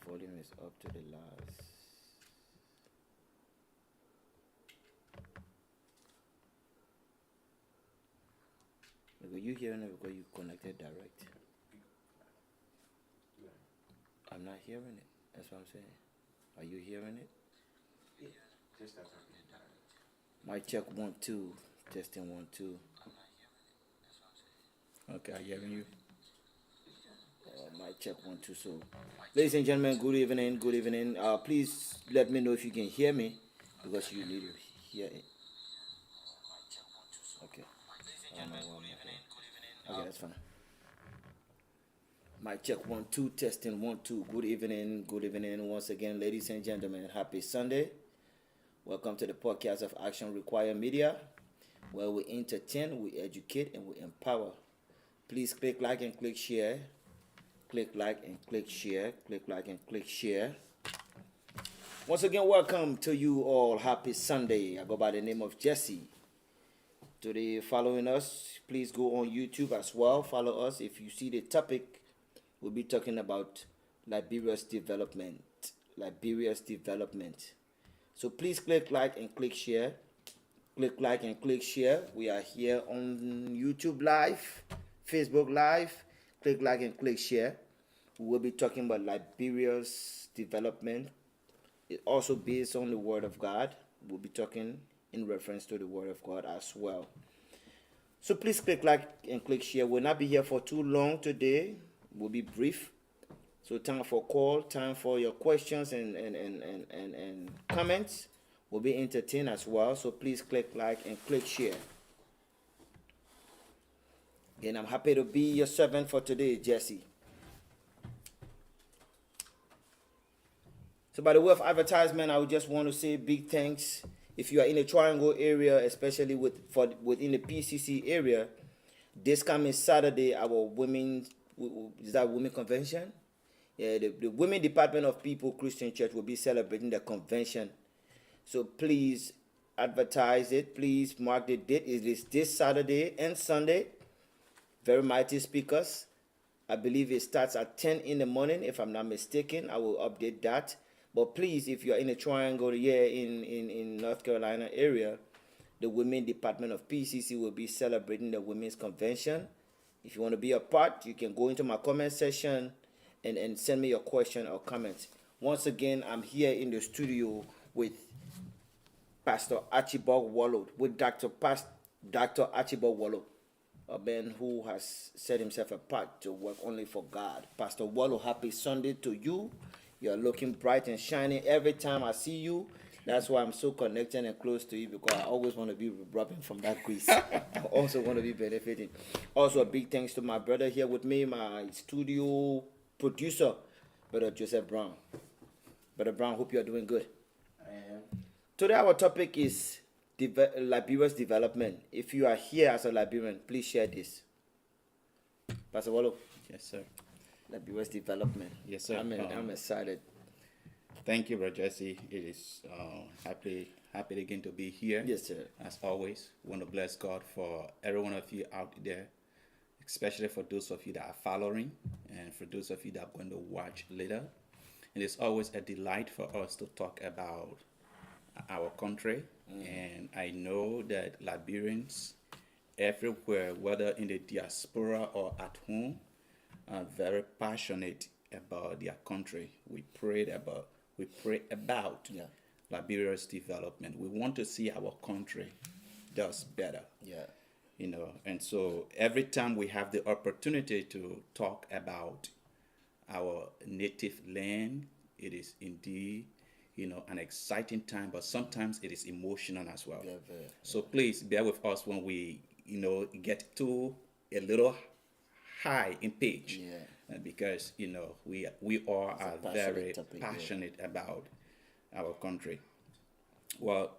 volume is up to the last. Because you hearing it because you connected direct. I'm not hearing it. That's what I'm saying. Are you hearing it? Yeah, just start talking in direct. Mic check 1 2. Testing 1 2. Okay, I'm hearing you. Mic check 1 2. So, ladies and gentlemen, good evening. Good evening. Please let me know if you can hear me because you need to hear it. Okay. Okay, that's fine. Mic check 1 2. Testing 1 2. Good evening. Good evening once again, ladies and gentlemen. Happy Sunday. Welcome to the podcast of Action Require Media, where we entertain, we educate, and we empower. Please click like and click share. Click like and click share. Click like and click share. Once again, welcome to you all. Happy Sunday. I go by the name of Jesse. Today, following us, please go on YouTube as well. Follow us. If you see the topic, we'll be talking about Liberia's development. Liberia's development. So please click like and click share. Click like and click share. We are here on YouTube Live, Facebook Live. Click like and click share. We will be talking about Liberia's development. It also based on the Word of God. We'll be talking in reference to the Word of God as well. So please click like and click share. We'll not be here for too long today. We'll be brief. So time for call, time for your questions and comments. Will be entertained as well. So please click like and click share. Again, I'm happy to be your servant for today, Jesse. So by the way of advertisement, I would just want to say big thanks. If you are in the Triangle area, especially within the PCC area, this coming Saturday, our women convention? Yeah, the Women Department of People Christian Church will be celebrating the convention. So please advertise it. Please mark the date. It is this Saturday and Sunday. Very mighty speakers. I believe it starts at 10 in the morning. If I'm not mistaken, I will update that. But please, if you are in a triangle here in North Carolina area, the Women Department of PCC will be celebrating the Women's Convention. If you want to be a part, you can go into my comment section and send me your question or comments. Once again, I'm here in the studio with Pastor Archibald Wallow, with Dr. Archibald Wallow, a man who has set himself apart to work only for God. Pastor Wallow, happy Sunday to you. You're looking bright and shining every time I see you. That's why I'm so connected and close to you, because I always want to be rubbing from that grease. I also want to be benefiting. Also, a big thanks to my brother here with me, my studio producer, Brother Joseph Brown. Brother Brown, hope you're doing good. I am. Today our topic is Liberia's development. If you are here as a Liberian, please share this. Pastor Wallow. Yes, sir. Liberia's development. Yes, sir. I'm excited. Thank you, Brother Jesse. It is happy again to be here. Yes, sir. As always, we want to bless God for every one of you out there, especially for those of you that are following and for those of you that are going to watch later. It is always a delight for us to talk about our country. And I know that Liberians everywhere, whether in the diaspora or at home, are very passionate about their country. We pray about Liberia's development. We want to see our country does better. Yeah. And so every time we have the opportunity to talk about our native land, it is indeed, an exciting time, but sometimes it is emotional as well. Yeah, So please bear with us when we, get to a little high in pitch. Yeah. Because, we all are very passionate about our country. Well,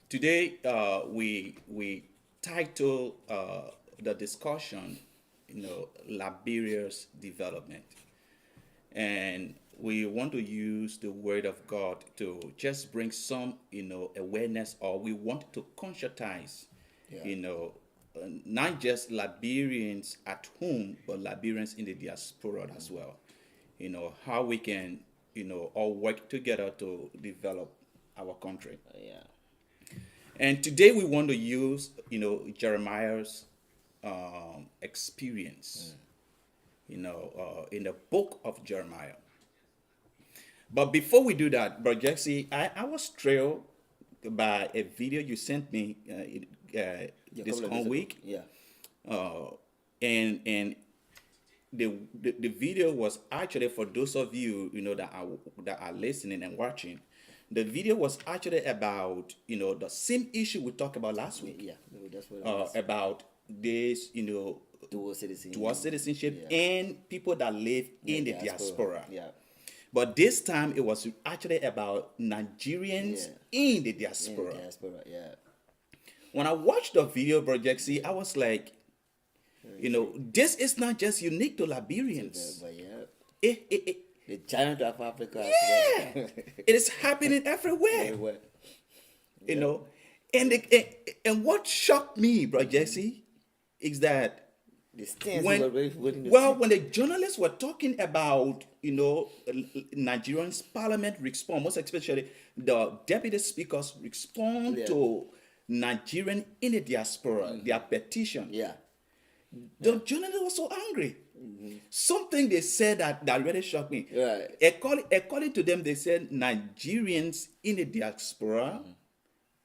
today we title the discussion, Liberia's development. And we want to use the word of God to just bring some, awareness, or we want to conscientize, not just Liberians at home, but Liberians in the diaspora as well. How we can all work together to develop our country. Yeah. And today we want to use, Jeremiah's experience, in the book of Jeremiah. But before we do that, Bro Jesse, I was thrilled by a video you sent me Yeah, this couple of whole days ago. week. Yeah. And the video was actually, for those of you that are listening and watching, the video was actually about the same issue we talked about last week, Yeah. That's what I was. about this Dual citizenship. dual citizenship Yeah. and people that live in the diaspora. Yeah. But this time it was actually about Nigerians in the diaspora. Diaspora. Yeah. When I watched the video, Bro Jesse, I was like, this is not just unique to Liberians. But yeah. It The giant of Africa. Yeah, it is happening everywhere. Everywhere. And what shocked me, Bro Jesse, is that The stance when were really waiting to when the journalists were talking about Nigerians parliament response, most especially the deputy speakers respond to Nigerian in the diaspora, their petition. Yeah. The journalists were so angry. Something they said that really shocked me. Right. According to them, they said Nigerians in the diaspora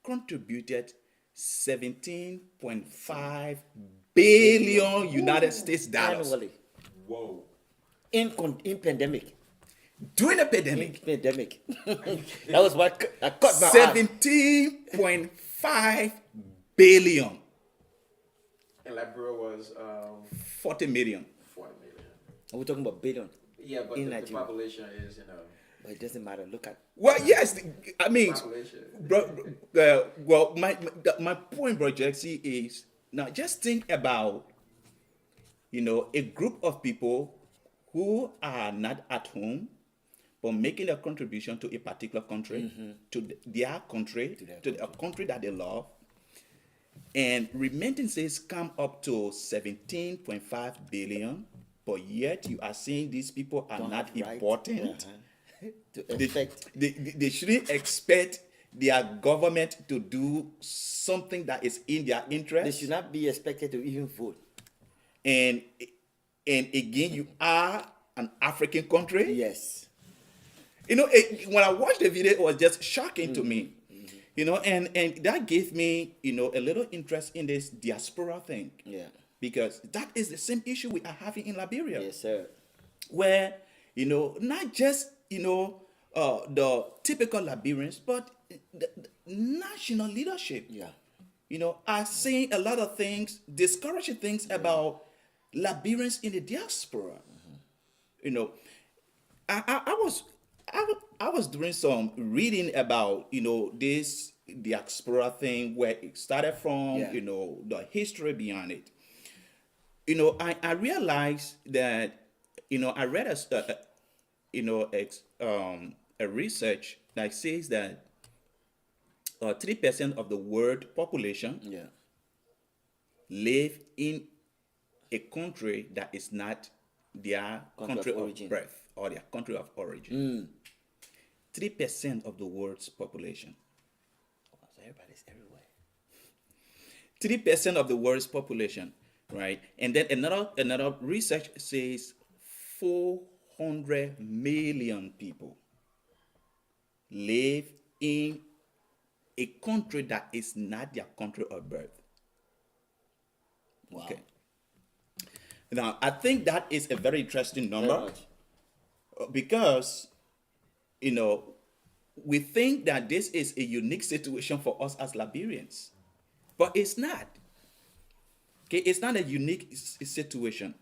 contributed 17.5 billion United States dollars Annually. Whoa. In pandemic. during the In pandemic. pandemic. That was what I caught my eye. 17.5 billion, And Liberia was 40 million. 4 million. We're talking about billion. Yeah, but In the Nigeria. population is, But it doesn't matter. Look at Well, yes, I mean, population. well, my point, Bro Jesse, is now just think about, a group of people who are not at home, but making a contribution to a particular country, to their country, to a country that they love, and remittances come up to 17.5 billion, but yet you are saying these people are don't not have right. important. To affect. They shouldn't expect their government to do something that is in their They interest. should not be expected to even vote. And again, you are an African country. Yes. When I watched the video, it was just shocking to me. And that gave me, a little interest in this diaspora thing. Yeah. Because that is the same issue we are having in Liberia. Yes, sir. Where, not just, the typical Liberians, but the national leadership, Yeah. are saying a lot of things, discouraging things about Liberians in the diaspora. I was doing some reading about, this diaspora thing, where it started from, Yeah. the history behind it. I realized that, I read a research that says that 3% of the world population Yeah. live in a country that is not their country of of origin. birth or their country of origin. 3% of the world's population. So everybody's everywhere. 3% of the world's population, right? And then another research says 400 million people live in a country that is not their country of birth. Wow. Okay. Now, I think that is a very interesting Very number much. because, we think that this is a unique situation for us as Liberians, but it's not. Okay, it's not a unique situation.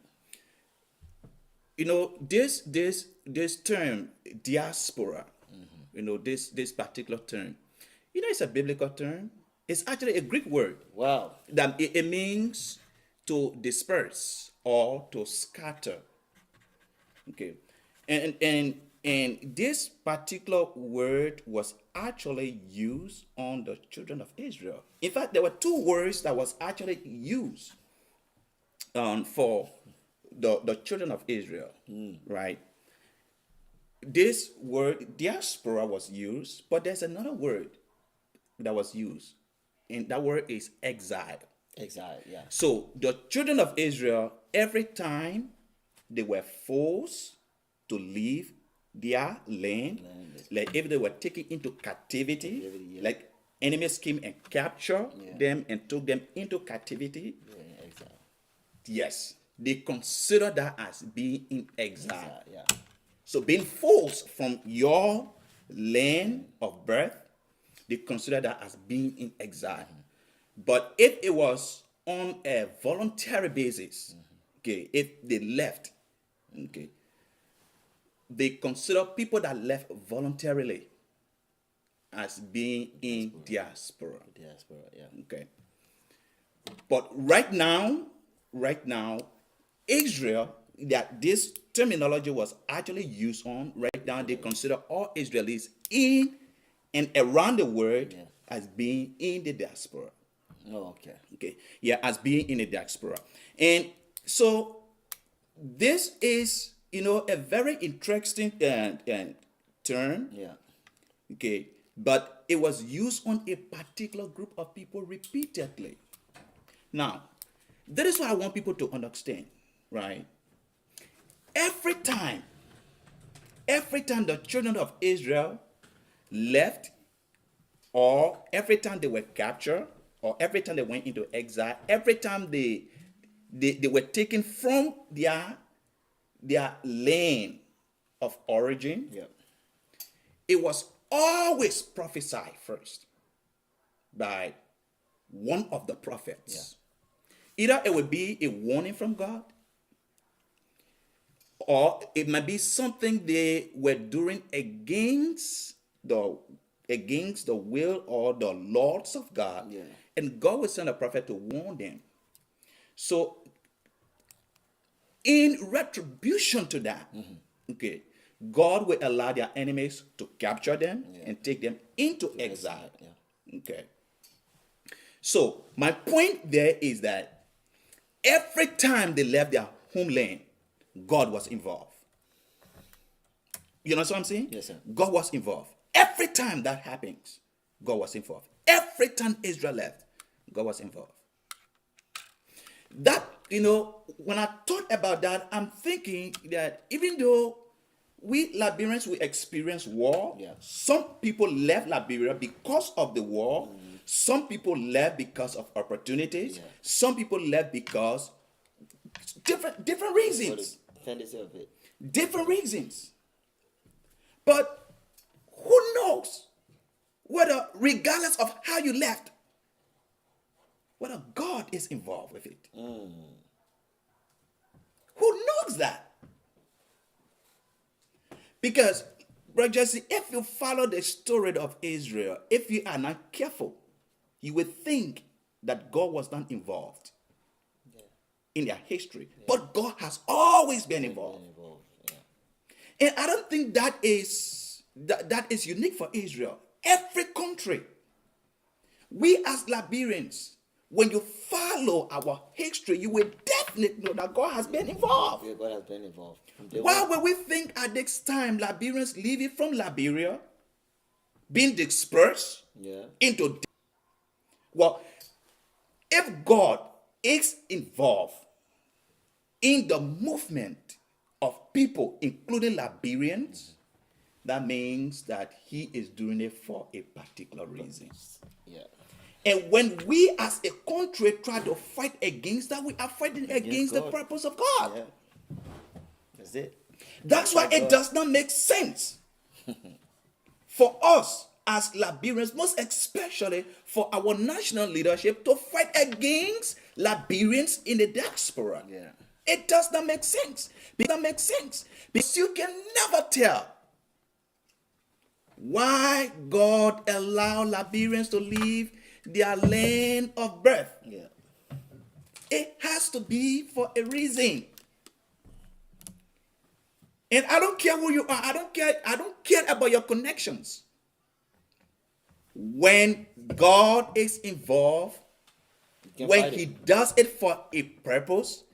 This term diaspora, this particular term, it's a biblical term. It's actually a Greek word Wow. that it means to disperse or to scatter. Okay, and this particular word was actually used on the children of Israel. In fact, there were two words that was actually used for the children of Israel, right? this word diaspora was used, but there's another word that was used, and that word is exile. Exile, yeah. So the children of Israel, every time they were forced to leave their land, like if they were taken into captivity, Yeah. like enemies came and captured Yeah. them and took them into captivity, Yeah, exile. yes, they consider that as being in exile. Exile, yeah. So being forced from your land of birth, they consider that as being in exile. But if it was on a voluntary basis, okay, if they left, okay, they consider people that left voluntarily as being in diaspora. Diaspora, yeah. Okay. But right now, Israel, that this terminology was actually used on, right now they consider all Israelis in and around the world Yeah. as being in the diaspora. Oh, okay. Okay. Yeah, as being in the diaspora. And so this is, a very interesting term. Yeah. Okay. But it was used on a particular group of people repeatedly. Now, that is what I want people to understand, right? Every time the children of Israel left, or every time they were captured, or every time they went into exile, every time they were taken from their land of origin, Yeah. it was always prophesied first by one of the prophets. Either it would be a warning from God, or it might be something they were doing against the will or the laws of God. Yeah. And God would send a prophet to warn them. So in retribution to that, okay, God will allow their enemies to capture them and take them into exile. Yeah. Okay. So my point there is that every time they left their homeland, God was involved. You know what I'm saying? Yes, sir. God was involved. Every time that happens, God was involved. Every time Israel left, God was involved. That, when I thought about that, I'm thinking that even though we Liberians, we experience war, Yeah. some people left Liberia because of the war. Some people left because of opportunities. Yeah. Some people left because different reasons. Fantasy of it. Different reasons. But who knows whether, regardless of how you left, whether God is involved with it? Who knows that? Because, Brother Jesse, if you follow the story of Israel, if you are not careful, you would think that God was not involved in their history. But God has always been involved. Yeah. And I don't think that is unique for Israel. Every country, we as Liberians, when you follow our history, you will definitely know that God has been involved. Yeah, God has been involved. Why would we think at this time Liberians leaving from Liberia, being dispersed into... Well, if God is involved in the movement of people, including Liberians, that means that he is doing it for a particular reason. Yeah. And when we as a country try to fight against that, we are fighting against the God. purpose of God. Yeah. That's it. That's why it does not make sense for us as Liberians, most especially for our national leadership, to fight against Liberians in the diaspora. Yeah. It does not make sense. It does not make sense. Because you can never tell why God allowed Liberians to leave their land of birth. Yeah. It has to be for a reason. And I don't care who you are. I don't care about your connections. When God is involved, when he does it for a purpose,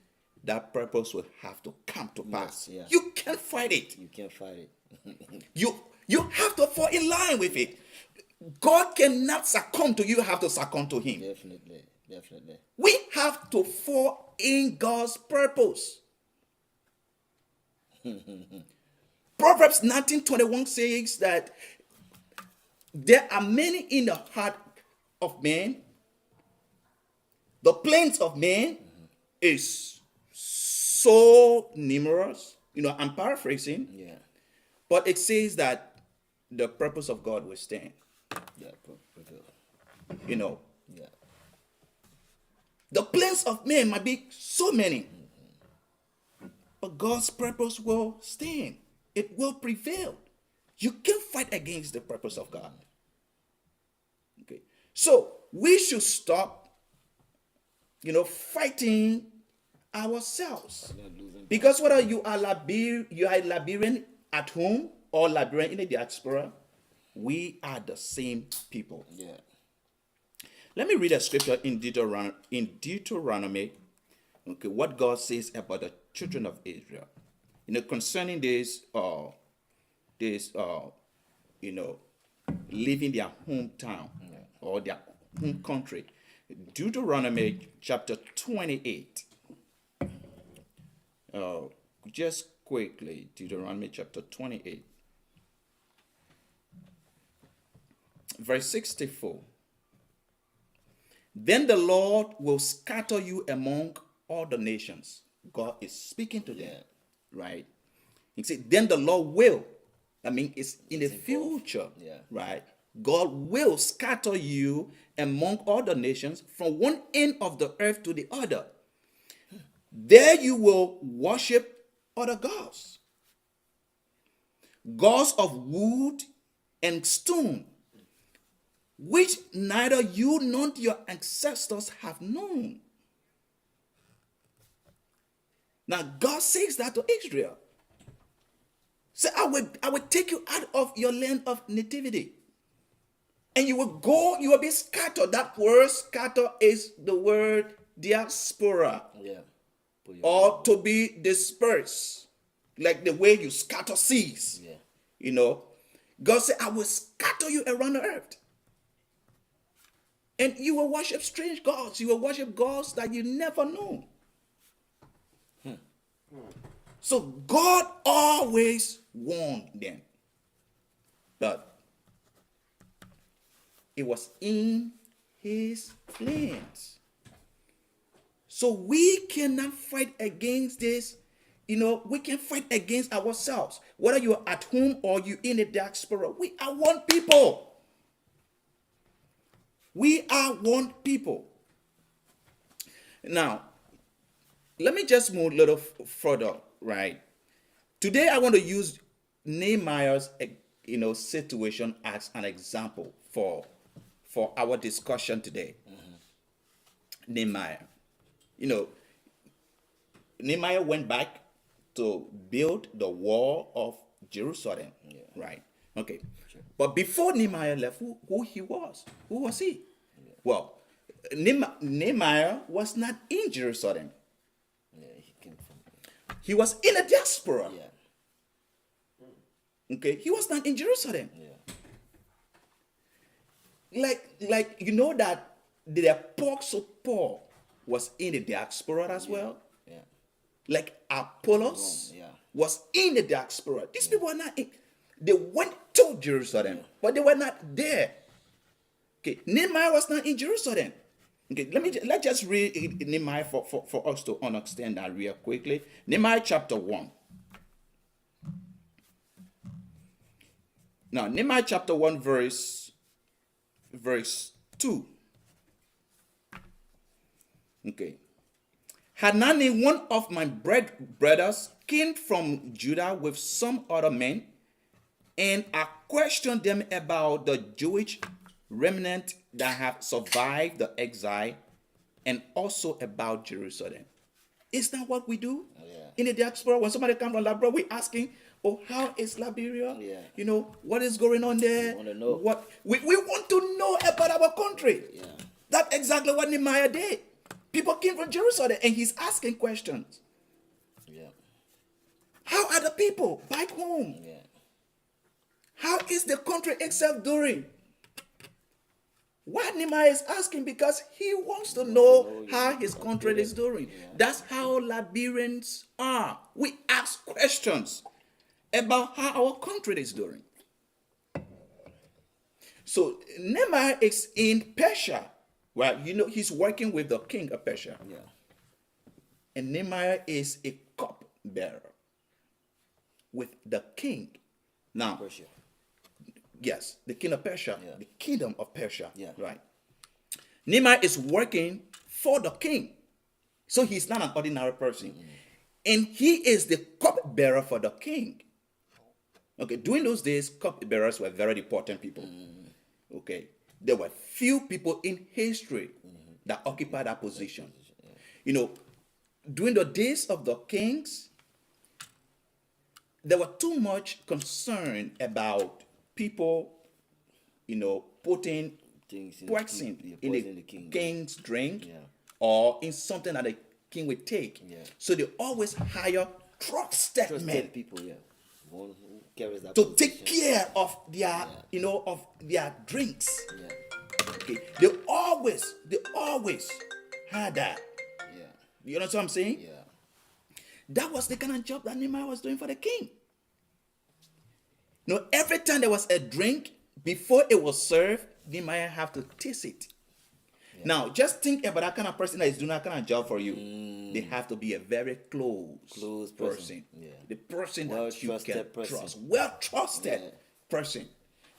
that purpose will have to come to pass. Yeah. You can't fight it. You can't fight it. You have to fall in line with it. God cannot succumb to you. You have to succumb to him. Definitely. Definitely. We have to fall in God's purpose. Proverbs 19:21 says that there are many in the heart of man. The plans of man is so numerous. I'm paraphrasing, Yeah. but it says that the purpose of God will stand. Yeah. Yeah. The plans of man might be so many, but God's purpose will stand. It will prevail. You can't fight against the purpose of God. Okay. So we should stop, fighting ourselves. Because whether you are a Liberian at home or Liberian in the diaspora, we are the same people. Yeah. Let me read a scripture in Deuteronomy. Okay, what God says about the children of Israel. Concerning this, leaving their hometown or their home country. Deuteronomy chapter 28. Just quickly, Deuteronomy chapter 28. Verse 64. Then the Lord will scatter you among all the nations. God is speaking to them, right? He said, then the Lord will. It's in the future, right? God will scatter you among all the nations from one end of the earth to the other. There you will worship other gods. Gods of wood and stone, which neither you nor your ancestors have known. Now God says that to Israel. Say, I will take you out of your land of nativity. And you will be scattered. That word scatter is the word diaspora. Yeah. Or to be dispersed. Like the way you scatter seeds. Yeah. God said, I will scatter you around the earth. And you will worship strange gods. You will worship gods that you never knew. So God always warned them. But it was in his plans. So we cannot fight against this. We can fight against ourselves. Whether you're at home or you're in the diaspora, we are one people. We are one people. Now, let me just move a little further, right? Today, I want to use Nehemiah's, situation as an example for our discussion today. Nehemiah. Nehemiah went back to build the wall of Jerusalem, right? Okay. Sure. But before Nehemiah left, who he was? Who was he? Yeah. Well, Nehemiah was not in Jerusalem. Yeah, he came from. He was in a diaspora. Yeah. Okay, he was not in Jerusalem. Yeah. Like that the Apostle Paul was in the diaspora as well. Yeah. Like Apollos was in the diaspora. These people are not in. They went to Jerusalem, but they were not there. Okay, Nehemiah was not in Jerusalem. Okay, let's just read Nehemiah for us to understand that real quickly. Nehemiah chapter 1. Now, Nehemiah chapter 1 verse 2. Okay. Hanani, one of my brothers, came from Judah with some other men, and I questioned them about the Jewish remnant that have survived the exile, and also about Jerusalem. Is that what we do in the diaspora? When somebody comes from Liberia, we asking, oh, how is Liberia? Yeah. What is going on there? We want to know. What we want to know about our country. Yeah. That's exactly what Nehemiah did. People came from Jerusalem and he's asking questions. Yeah. How are the people back home? Yeah. How is the country itself doing? What Nehemiah is asking because he wants to know how his country is doing. That's how Liberians are. We ask questions about how our country is doing. So Nehemiah is in Persia. Well, he's working with the king of Persia. Yeah. And Nehemiah is a cupbearer with the king. Now, Persia. yes, the king of Persia, Yeah. the kingdom of Persia. Yeah. Right. Nehemiah is working for the king. So he's not an ordinary person. And he is the cupbearer for the king. Okay, during those days, cupbearers were very important people. Okay. There were few people in history that occupied that position. During the days of the kings, there was too much concern about people, putting Things poison in poison the king. king's drink Yeah. or in something that the king would take. Yeah. So they always hire trusted men Trusted people, yeah. One who carries that to take position. care of their, of their drinks. Yeah. Okay, they always had that. Yeah. You know what I'm saying? Yeah. That was the kind of job that Nehemiah was doing for the king. Every time there was a drink, before it was served, Nehemiah have to taste it. Yeah. Now, just think about that kind of person that is doing that kind of job for you. They have to be a very close person. Yeah. The person that you Well-trusted can person. trust. Well-trusted Yeah. person.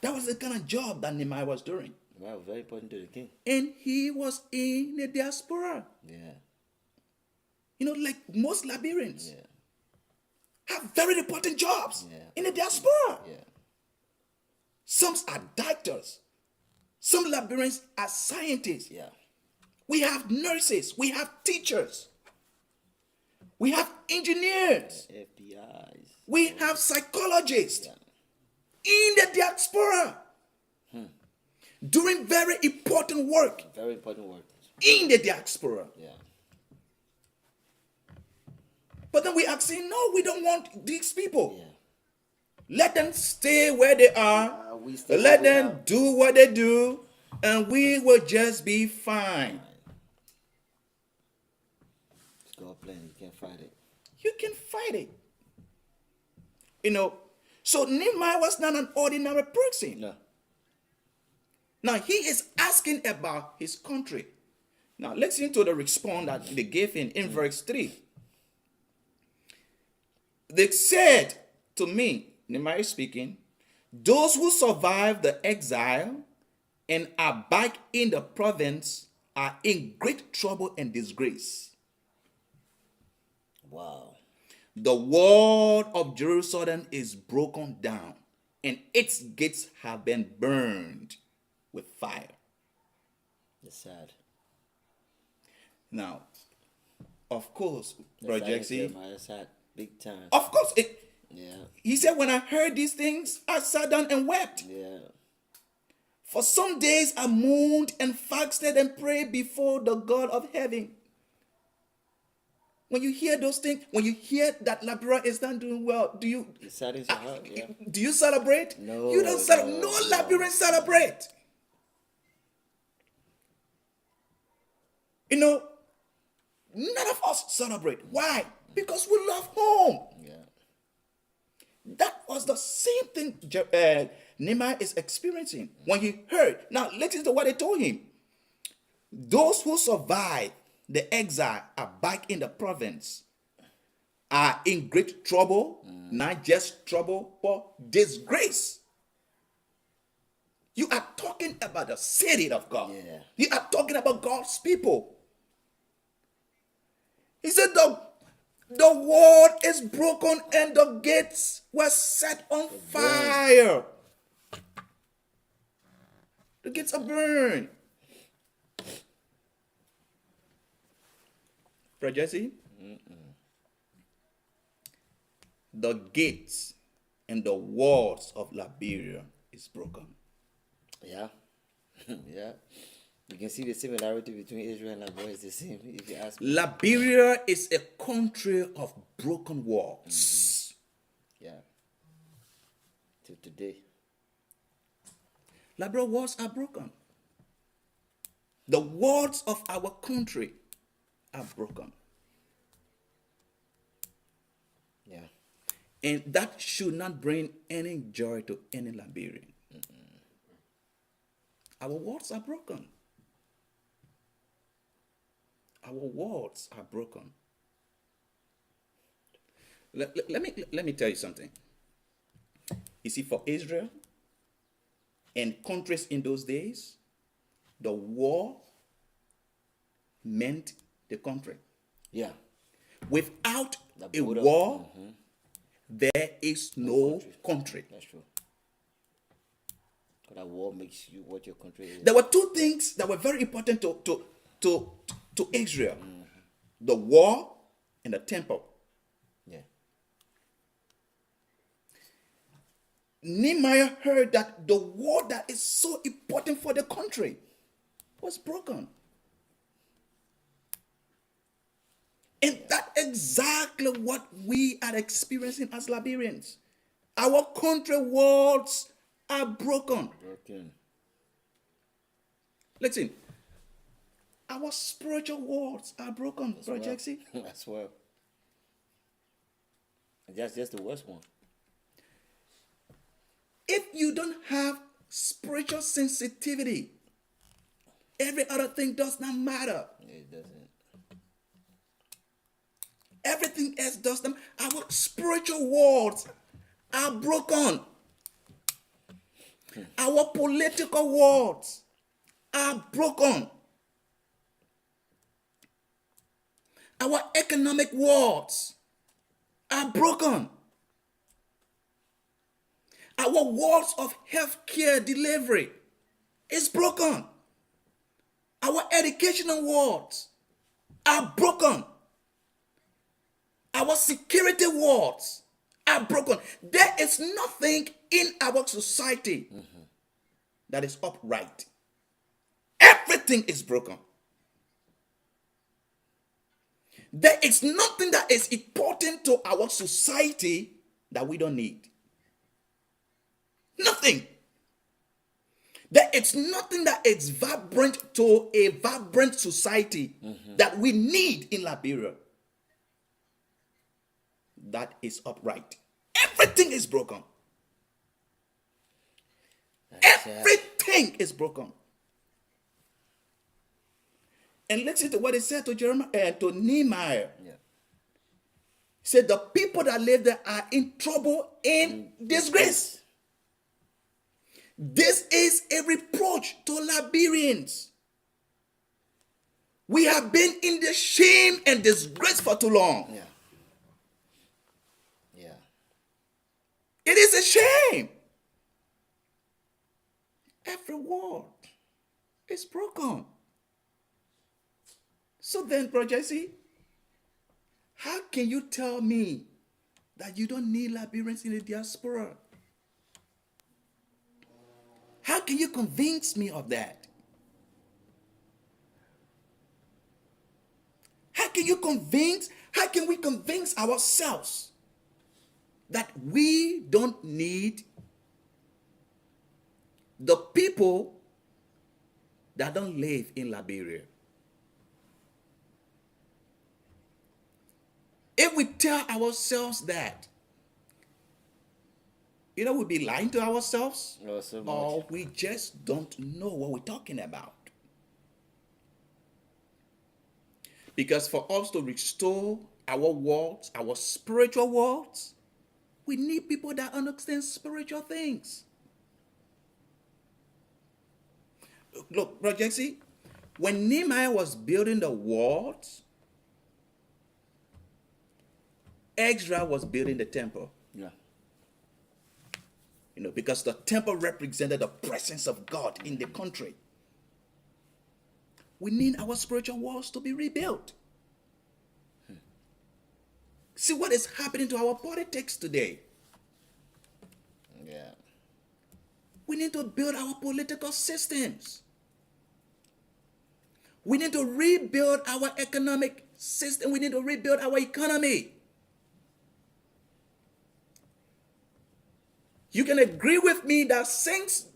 That was the kind of job that Nehemiah was doing. Wow, very important to the king. And he was in the diaspora. Yeah. Like most Liberians Yeah. have very important jobs Yeah. in the diaspora. Yeah. Some are doctors. Some Liberians are scientists. Yeah. We have nurses. We have teachers. We have engineers. FBIs. We have psychologists Yeah. in the diaspora doing very important work Very important work. in the diaspora. Yeah. But then we are saying, no, we don't want these people. Yeah. Let them stay where they are. We stay Let where we them are. do what they do, and we will just be fine. It's God's plan. You can't fight it. You can fight it. So Nehemiah was not an ordinary person. No. Now he is asking about his country. Now listen to the response that they gave him in verse 3. They said to me, Nehemiah is speaking, those who survive the exile and are back in the province are in great trouble and disgrace. Wow. The wall of Jerusalem is broken down, and its gates have been burned with fire. It's sad. Now, of course, That's Brother sad, Jackson, Jeremiah. It's sad. Big time. of course, Yeah. he said, when I heard these things, I sat down and wept. Yeah. For some days I mourned and fasted and prayed before the God of heaven. When you hear those things, when you hear that Liberia is not doing well, It saddens your heart. Yeah. do you celebrate? No, You don't celebrate. no, No no. Liberians celebrate. None of us celebrate. Why? Because we love home. Yeah. That was the same thing Nehemiah is experiencing when he heard. Now, listen to what they told him. Those who survived the exile are back in the province, are in great trouble, not just trouble, but disgrace. You are talking about the city of God. Yeah. You are talking about God's people. He said the wall is broken and the gates were set on fire. The gates are burned. Brother Jesse, the gates and the walls of Liberia is broken. Yeah. Yeah. You can see the similarity between Israel and Liberia is the same, if you ask me. Liberia is a country of broken walls. Yeah. Till today. Liberia walls are broken. The walls of our country are broken. Yeah. And that should not bring any joy to any Liberian. Our walls are broken. Our walls are broken. Let me tell you something. You see, for Israel and countries in those days, the war meant the country. Yeah. Without The a border. war, there is no country. That's true. Because that war makes you what your country is. There were two things that were very important to Israel: the war and the temple. Yeah. Nehemiah heard that the war that is so important for the country was broken. And that's exactly what we are experiencing as Liberians. Our country walls are broken. Broken. Listen, our spiritual walls are broken, Bro Jaxie. As well. And that's just the worst one. If you don't have spiritual sensitivity, every other thing does not matter. It doesn't. Everything else does not. Our spiritual walls are broken. Our political walls are broken. Our economic walls are broken. Our walls of healthcare delivery is broken. Our educational walls are broken. Our security walls are broken. There is nothing in our society that is upright. Everything is broken. There is nothing that is important to our society that we don't need. Nothing. There is nothing that is vibrant to a vibrant society that we need in Liberia that is upright. Everything is broken. Everything is broken. And listen to what he said to Jeremiah, to Nehemiah. Yeah. He said, the people that live there are in trouble and disgrace. This is a reproach to Liberians. We have been in the shame and disgrace for too long. Yeah. Yeah. It is a shame. Every word is broken. So then, Bro Jesse, how can you tell me that you don't need Liberians in the diaspora? How can you convince me of that? How can we convince ourselves that we don't need the people that don't live in Liberia? If we tell ourselves that, we'll be lying to ourselves, So or much. we just don't know what we're talking about. Because for us to restore our worlds, our spiritual worlds, we need people that understand spiritual things. Look, Brother Jesse, when Nehemiah was building the walls, Ezra was building the temple. Yeah. Because the temple represented the presence of God in the country. We need our spiritual walls to be rebuilt. See what is happening to our politics today. Yeah. We need to build our political systems. We need to rebuild our economic system. We need to rebuild our economy. You can agree with me that since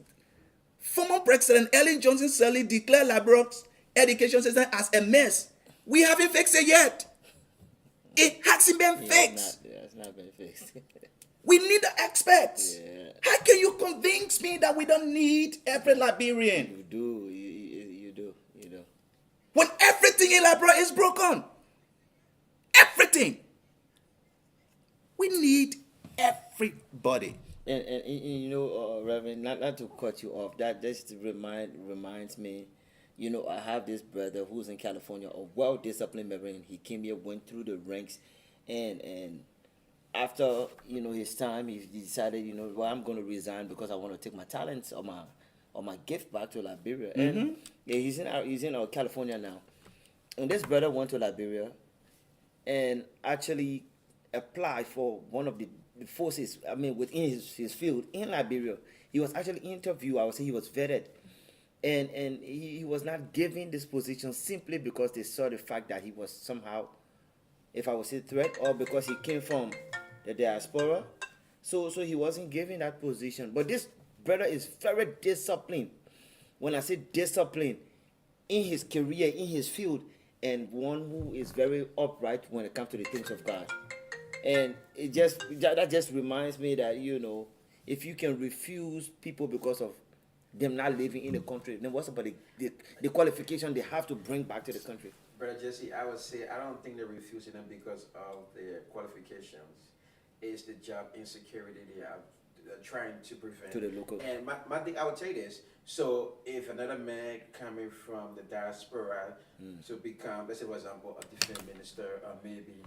Former President Ellen Johnson Sirleaf declared Liberia's education system as a mess. We haven't fixed it yet. It hasn't been fixed. It's not been fixed. We need the experts. Yeah. How can you convince me that we don't need every Liberian You do. You do. when everything in Liberia is broken? Everything. We need everybody. And you know, Reverend, not to cut you off, that just reminds me, you know, I have this brother who's in California, a well-disciplined Marine. He came here, went through the ranks, and after, you know, his time, he decided, you know, well, I'm going to resign because I want to take my talents or my gift back to Liberia. And yeah, he's in California now. And this brother went to Liberia and actually applied for one of the forces, I mean, within his field in Liberia. He was actually interviewed. I would say he was vetted. And he was not given this position simply because they saw the fact that he was somehow, if I would say, threat, or because he came from the diaspora. So he wasn't given that position. But this brother is very disciplined. When I say disciplined, in his career, in his field, and one who is very upright when it comes to the things of God. And that just reminds me that, you know, if you can refuse people because of them not living in the country, then what's about the qualification they have to bring back to the country? Brother Jesse, I would say I don't think they're refusing them because of their qualifications. It's the job insecurity they are trying to prevent. To the local. And my thing, I would say this. So if another man coming from the diaspora to become, let's say for example, a defense minister, or maybe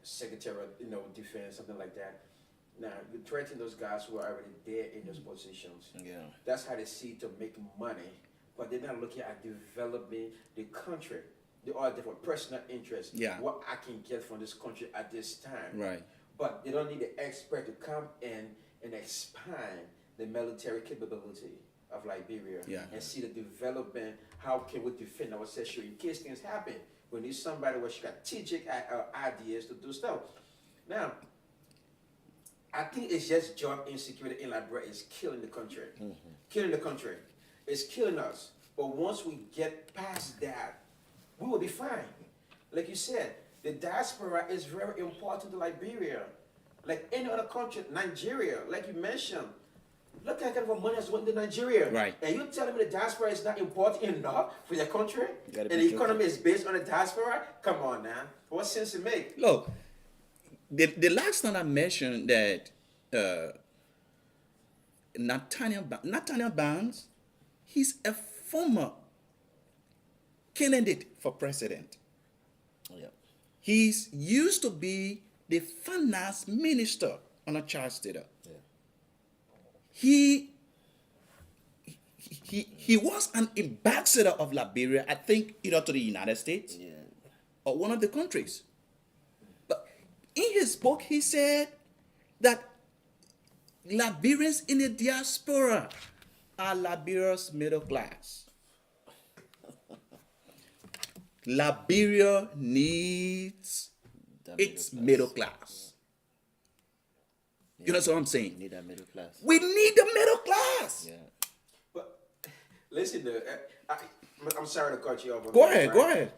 secretary of, you know, defense, something like that. Now you threaten those guys who are already there in those positions. Yeah. That's how they see to make money, but they're not looking at developing the country. They are there for personal interest. Yeah. What I can get from this country at this time. Right. But they don't need the expert to come in and expand the military capability of Liberia. Yeah. And see the development. How can we defend our sexual in case things happen? We need somebody with strategic ideas to do stuff. Now, I think it's just job insecurity in Liberia is killing the country. Killing the country. It's killing us. But once we get past that, we will be fine. Like you said, the diaspora is very important to Liberia. Like any other country, Nigeria, like you mentioned. Look at kind of money that's went to Nigeria. Right. And you telling me the diaspora is not important enough for your country? gotta And be the economy is based on the diaspora? Come on now. What sense it make? Look, the last time I mentioned that Nathaniel Barnes, he's a former candidate for president. Yeah. He's used to be the finance minister on a Charles Taylor. Yeah. He was an ambassador of Liberia, I think, either to the United States Yeah. or one of the countries. But in his book, he said that Liberians in the diaspora are Liberia's middle class. Liberia needs That its middle class. Yeah. You know what I'm You saying? need that middle class. We need the middle class. Yeah. But listen, I'm sorry to cut you off. Go ahead.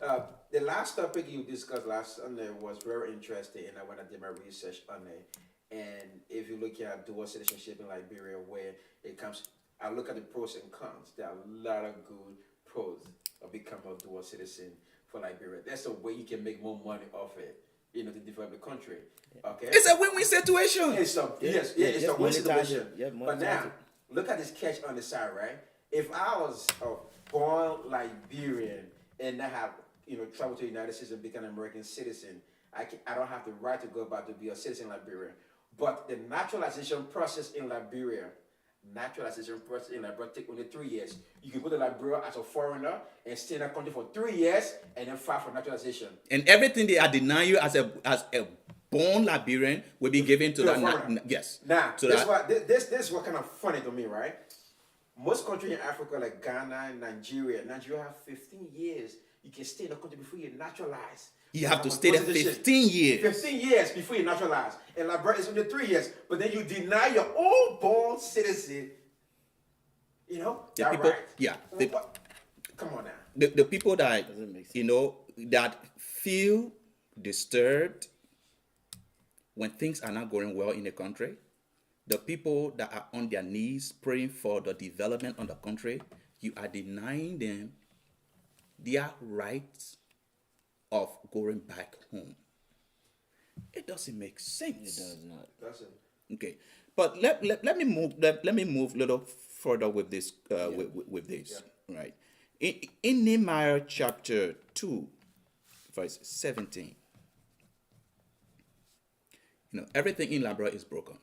The last topic you discussed last Sunday was very interesting, and I went and did my research on it. And if you look at dual citizenship in Liberia, where it comes, I look at the pros and cons. There are a lot of good pros of becoming a dual citizen for Liberia. That's a way you can make more money off it, you know, to develop the country. Okay. It's a win-win situation. It's a, yes, Yes, it's a win monetize situation. it. Yeah, But monetize now, it. look at this catch on the side, right? If I was a born Liberian and I have, you know, traveled to the United States and become an American citizen, I don't have the right to go about to be a citizen in Liberia. But the naturalization process in Liberia take only 3 years. You can go to Liberia as a foreigner and stay in that country for 3 years and then file for naturalization. And everything they are denying you as a born Liberian will be given to To a that. foreigner. Yes. Now, So this is what kind of funny to me, right? Most countries in Africa, like Ghana, Nigeria have 15 years. You can stay in the country before you naturalize. you have to stay there 15 years. 15 years before you naturalize. And Liberia is only 3 years. But then you deny your own born citizen You know, The that people, right? yeah, Come on now. the people that Doesn't make sense. you know that feel disturbed when things are not going well in the country, the people that are on their knees praying for the development of the country, you are denying them their rights of going back home. It doesn't make sense. It does not. That's it. Okay, but let me move a little further with this with this, right? In Nehemiah chapter 2, verse 17, everything in Liberia is broken.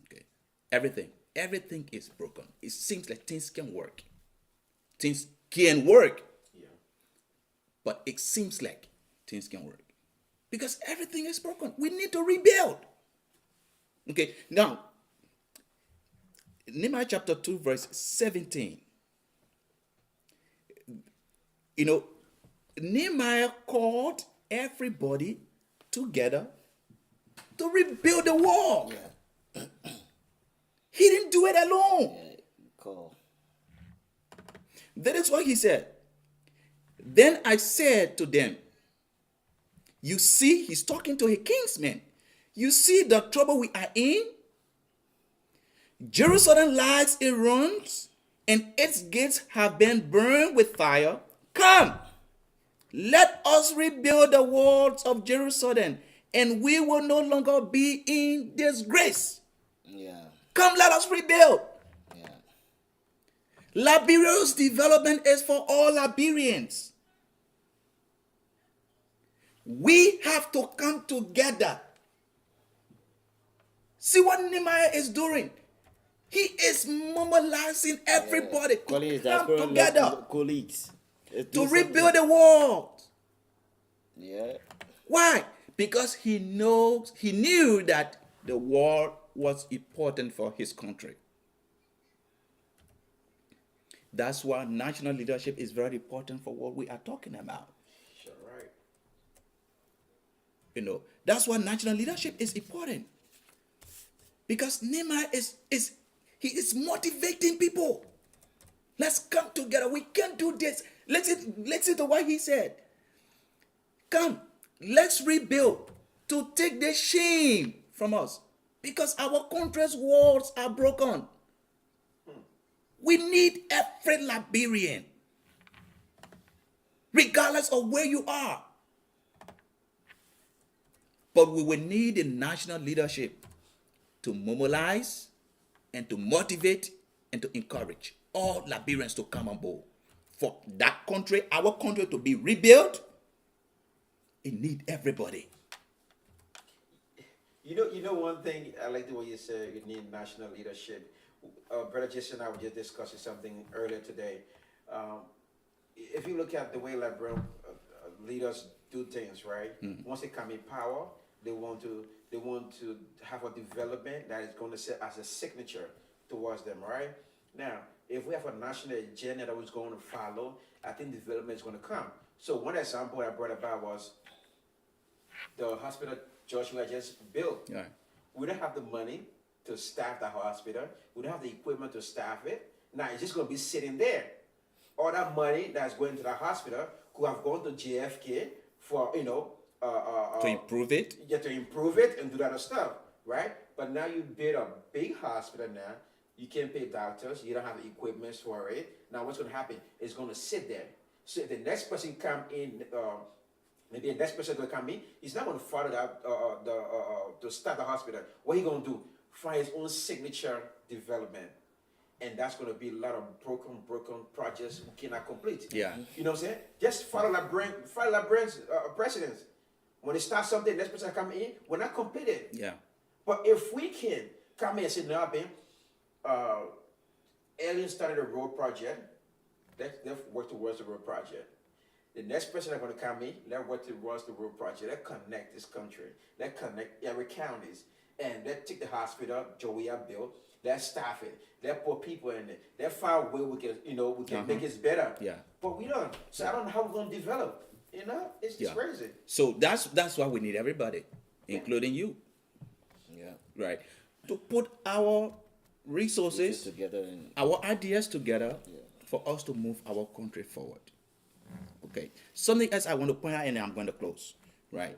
Okay, everything is broken. It seems like things can work. Things can work, Yeah. but it seems like things can work because everything is broken. We need to rebuild. Okay, now, Nehemiah chapter 2, verse 17. Nehemiah called everybody together to rebuild the wall. Yeah. He didn't do it alone. Yeah. Cool. That is what he said. Then I said to them, you see, he's talking to a kingsman. You see the trouble we are in? Jerusalem lies in ruins, and its gates have been burned with fire. Come, let us rebuild the walls of Jerusalem, and we will no longer be in disgrace. Yeah. Come, let us rebuild. Yeah. Liberia's development is for all Liberians. We have to come together. See what Nehemiah is doing. He is mobilizing everybody Calling his to come diaspora together colleagues. Let's do to something. rebuild the world. Yeah. Why? Because he knew that the war was important for his country. That's why national leadership is very important for what we are talking about. Sure, right. That's why national leadership is important. Because Nehemiah is motivating people. Let's come together. We can do this. Listen to what he said. Come, let's rebuild to take the shame from us. Because our country's walls are broken. We need every Liberian, regardless of where you are. But we will need the national leadership to mobilize and to motivate and to encourage all Liberians to come on board. For that country, our country, to be rebuilt, it needs everybody. You know one thing I like the way you said you need national leadership. Brother Jason and I were just discussing something earlier today. If you look at the way Liberian leaders do things, right? Once they come in power, they want to have a development that is going to set as a signature towards them, right? Now, if we have a national agenda that was going to follow, I think development is going to come. So one example I brought about was the hospital Joshua just built. Yeah. We don't have the money to staff the hospital. We don't have the equipment to staff it. Now it's just going to be sitting there. All that money that's going to the hospital could have gone to JFK for To improve it. Yeah, to improve it and do that other stuff, right? But now you build a big hospital now. You can't pay doctors. You don't have the equipment for it. Now what's going to happen? It's going to sit there. So if the next person come in, maybe the next person going to come in, he's not going to follow that to start the hospital. What he going to do? Find his own signature development. And that's going to be a lot of broken projects we cannot complete. Yeah. You know what I'm saying? Just follow that brand's precedence. When they start something, next person come in, we're not completed. Yeah. But if we can come in and say, no, Ben, Alien started a road project, let's work towards the road project. The next person that's going to come in, let's work towards the road project. Let's connect this country. Let's connect every counties. And let's take the hospital Joey built. Let's staff it. Let's put people in it. Let's find a way we can make it better. Yeah. But we don't. So I don't know how we're going to develop. It's just crazy. So that's why we need everybody, including you. Yeah. Right. To put our resources together and our ideas together yeah. for us to move our country forward. Okay. Something else I want to point out, and I'm going to close. Right.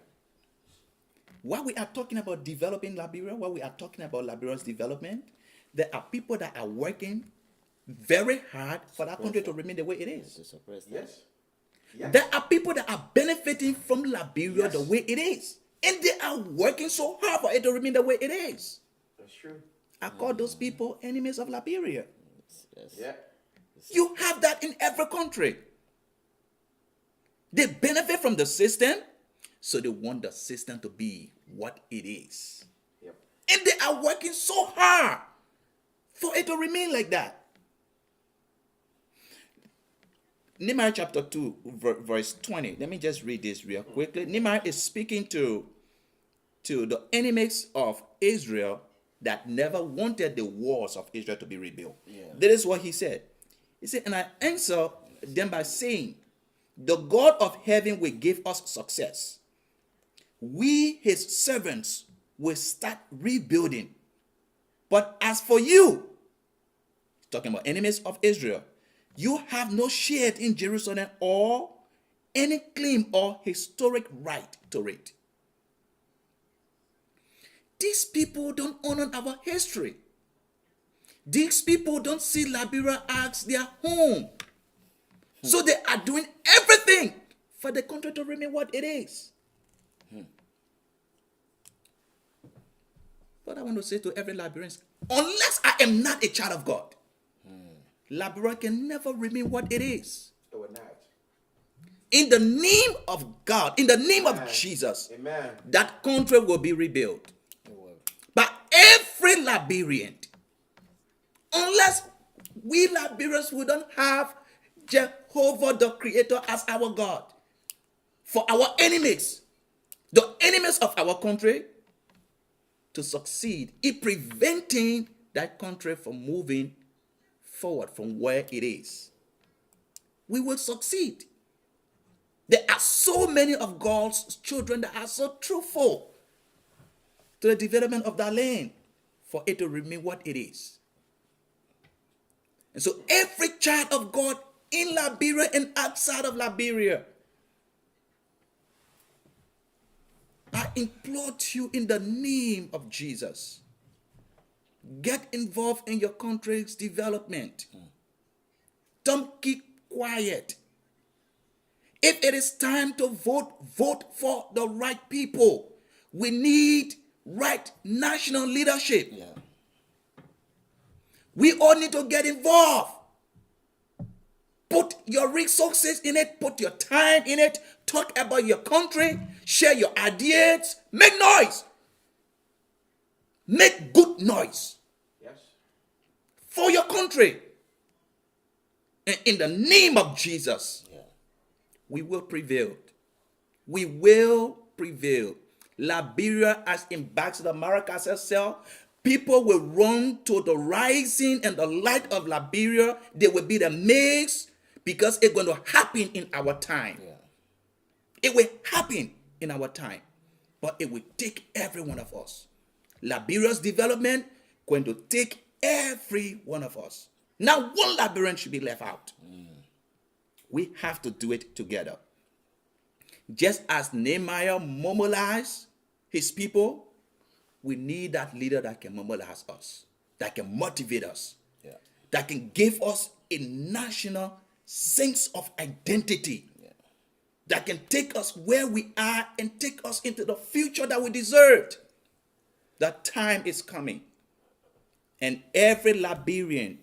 While we are talking about developing Liberia, while we are talking about Liberia's development, there are people that are working very hard for that country to remain the way it is. To suppress that. Yes. Yes. There are people that are benefiting from Liberia Yes. the way it is. And they are working so hard for it to remain the way it is. That's true. I call those people enemies of Liberia. Yes. Yeah. You have that in every country. They benefit from the system, so they want the system to be what it is. Yep. And they are working so hard for it to remain like that. Nehemiah chapter 2, verse 20. Let me just read this real quickly. Nehemiah is speaking to the enemies of Israel that never wanted the walls of Israel to be rebuilt. Yeah. This is what he said. He said, and I answer them by saying, the God of heaven will give us success. We, his servants, will start rebuilding. But as for you, talking about enemies of Israel, you have no share in Jerusalem or any claim or historic right to it. These people don't honor our history. These people don't see Liberia as their home. So they are doing everything for the country to remain what it is. But I want to say to every Liberian, unless I am not a child of God, Liberia can never remain what it is. It will not. In the name of God, in the name Amen. of Jesus, Amen. that country will be rebuilt. But every Liberian, unless we Liberians we don't have Jehovah the Creator as our God, for our enemies, the enemies of our country, to succeed in preventing that country from moving forward from where it is, we will succeed. There are so many of God's children that are so truthful to the development of that land for it to remain what it is. And so every child of God in Liberia and outside of Liberia, I implore you in the name of Jesus, get involved in your country's development. Don't keep quiet. If it is time to vote, vote for the right people. We need right national leadership. Yeah. We all need to get involved. Put your resources in it. Put your time in it. Talk about your country. Share your ideas. Make noise. Make good noise Yes. for your country. And in the name of Jesus, Yeah. we will prevail. We will prevail. Liberia, as Ambassador Maracas herself, people will run to the rising and the light of Liberia. They will be amazed because it's going to happen in our time. Yeah. It will happen in our time, but it will take every one of us. Liberia's development going to take every one of us. Now, one Liberian should be left out. We have to do it together. Just as Nehemiah mobilized his people, we need that leader that can mobilize us, that can motivate us, Yeah. that can give us a national sense of identity, that can take us where we are and take us into the future that we deserved. That time is coming. And every Liberian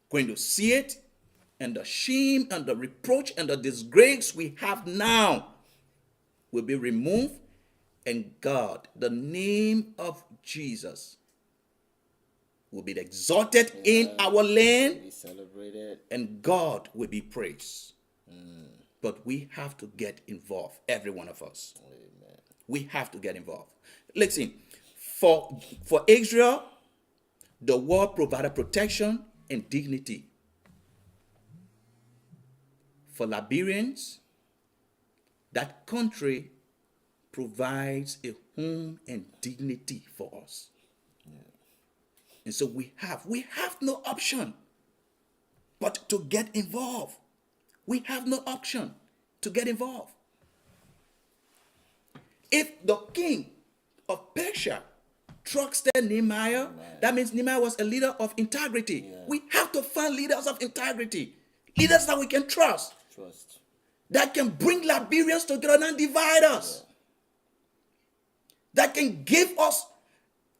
going to see it, and the shame and the reproach and the disgrace we have now will be removed, and God, the name of Jesus, will be exalted in our land, Be celebrated. and God will be praised. But we have to get involved, every one of us. Amen. We have to get involved. Listen, for Israel, the world provided protection and dignity. For Liberians, that country provides a home and dignity for us. And so we have no option but to get involved. We have no option to get involved. If the king of Persia trusted Nehemiah, that means Nehemiah was a leader of integrity. Yeah. We have to find leaders of integrity, leaders that we can trust, that can bring Liberians together and divide us, that can give us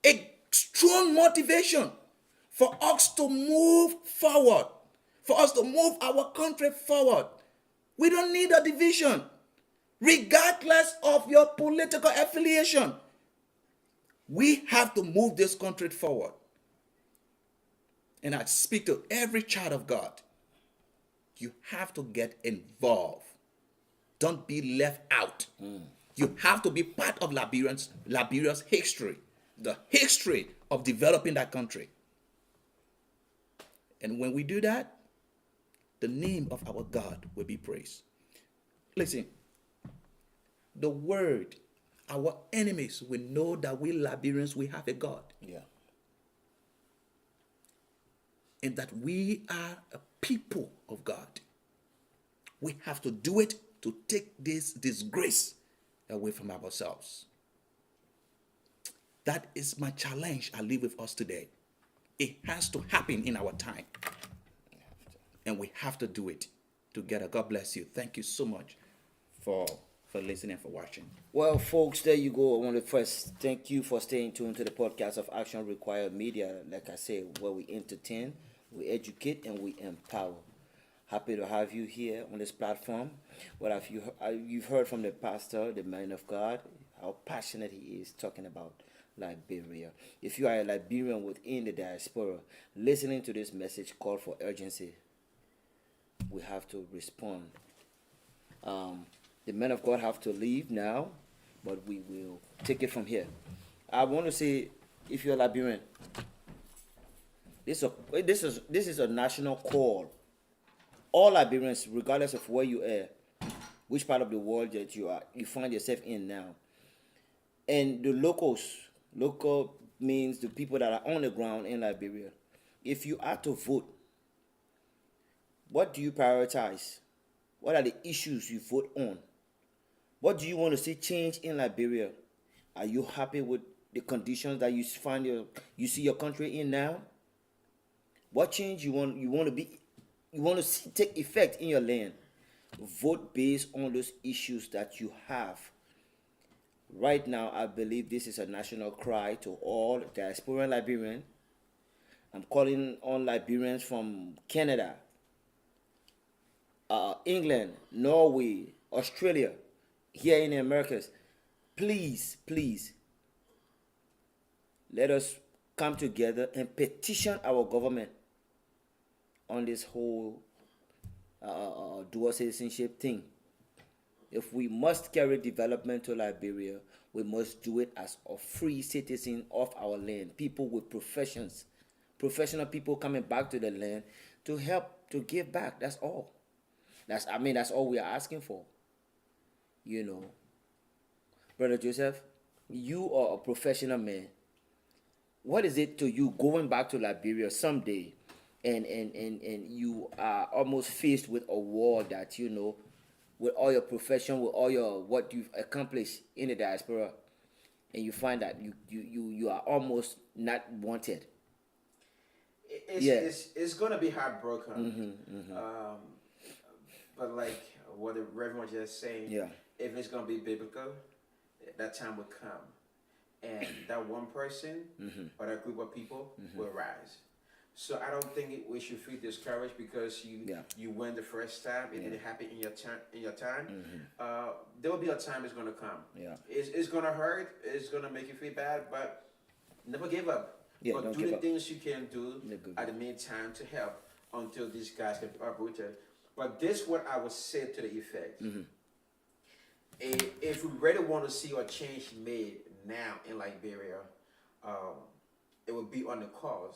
a strong motivation for us to move forward, for us to move our country forward. We don't need a division, regardless of your political affiliation. We have to move this country forward. And I speak to every child of God. You have to get involved. Don't be left out. You have to be part of Liberia's history, the history of developing that country. And when we do that, the name of our God will be praised. Listen, the word, our enemies will know that we Liberians, we have a God. Yeah. And that we are a people of God. We have to do it to take this disgrace away from ourselves. That is my challenge I leave with us today. It has to happen in our time. And we have to do it together. God bless you. Thank you so much for listening and for watching. Well, folks, there you go. I want to first thank you for staying tuned to the podcast of Action Required Media. Like I said, where we entertain, we educate, and we empower. Happy to have you here on this platform. What have you've heard from the pastor, the man of God, how passionate he is talking about Liberia. If you are a Liberian within the diaspora, listening to this message call for urgency, we have to respond. The men of God have to leave now, but we will take it from here. I want to say, if you're a Liberian, this is a national call. All Liberians, regardless of where you are, which part of the world that you find yourself in now, and the local means the people that are on the ground in Liberia. If you are to vote, what do you prioritize? What are the issues you vote on? What do you want to see change in Liberia? Are you happy with the conditions that you see your country in now? What change you want to see take effect in your land? Vote based on those issues that you have. Right now, I believe this is a national cry to all diaspora Liberians. I'm calling on Liberians from Canada, England, Norway, Australia, here in the Americas. Please, let us come together and petition our government on this whole dual citizenship thing. If we must carry development to Liberia, we must do it as a free citizen of our land. People with professions, professional people coming back to the land to help, to give back. That's all. That's all we are asking for. You know, Brother Joseph, you are a professional man. What is it to you going back to Liberia someday and you are almost faced with a war that, you know, with all your profession, with all your what you've accomplished in the diaspora, and you find that you are almost not wanted. It's gonna be heartbroken. But like what the Reverend was just saying, if it's gonna be biblical, that time will come, and that one person or that group of people will rise. So I don't think we should feel discouraged because you went the first time. It didn't happen in your time. There will be a time it's gonna come. It's gonna hurt. It's gonna make you feel bad, but never give up. But do the things you can do at the meantime to help until these guys get uprooted. But this what I would say to the effect. If we really want to see a change made now in Liberia, it would be on the cause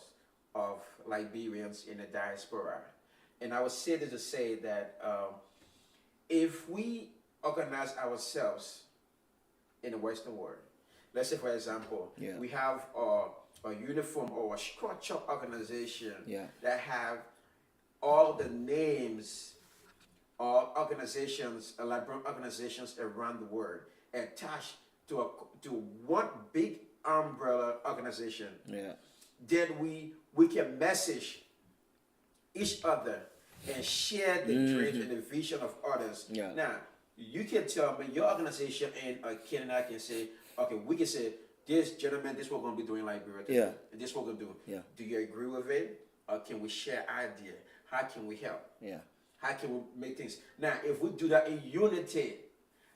of Liberians in the diaspora. And I would say this to say that if we organize ourselves in the Western world, let's say for example, we have a uniform or a structured organization Yeah. that have all the names of organizations, Liberian organizations around the world attached to one big umbrella organization. Yeah. Then we can message each other and share the dreams and the vision of others. Yeah. Now, you can tell me your organization and Canada can say, okay, we can say, this gentleman, this is what we're going to be doing in Liberia today, Yeah. and this is what we're going to do. Yeah. Do you agree with it? Or can we share ideas? How can we help? Yeah. How can we make things? Now, if we do that in unity,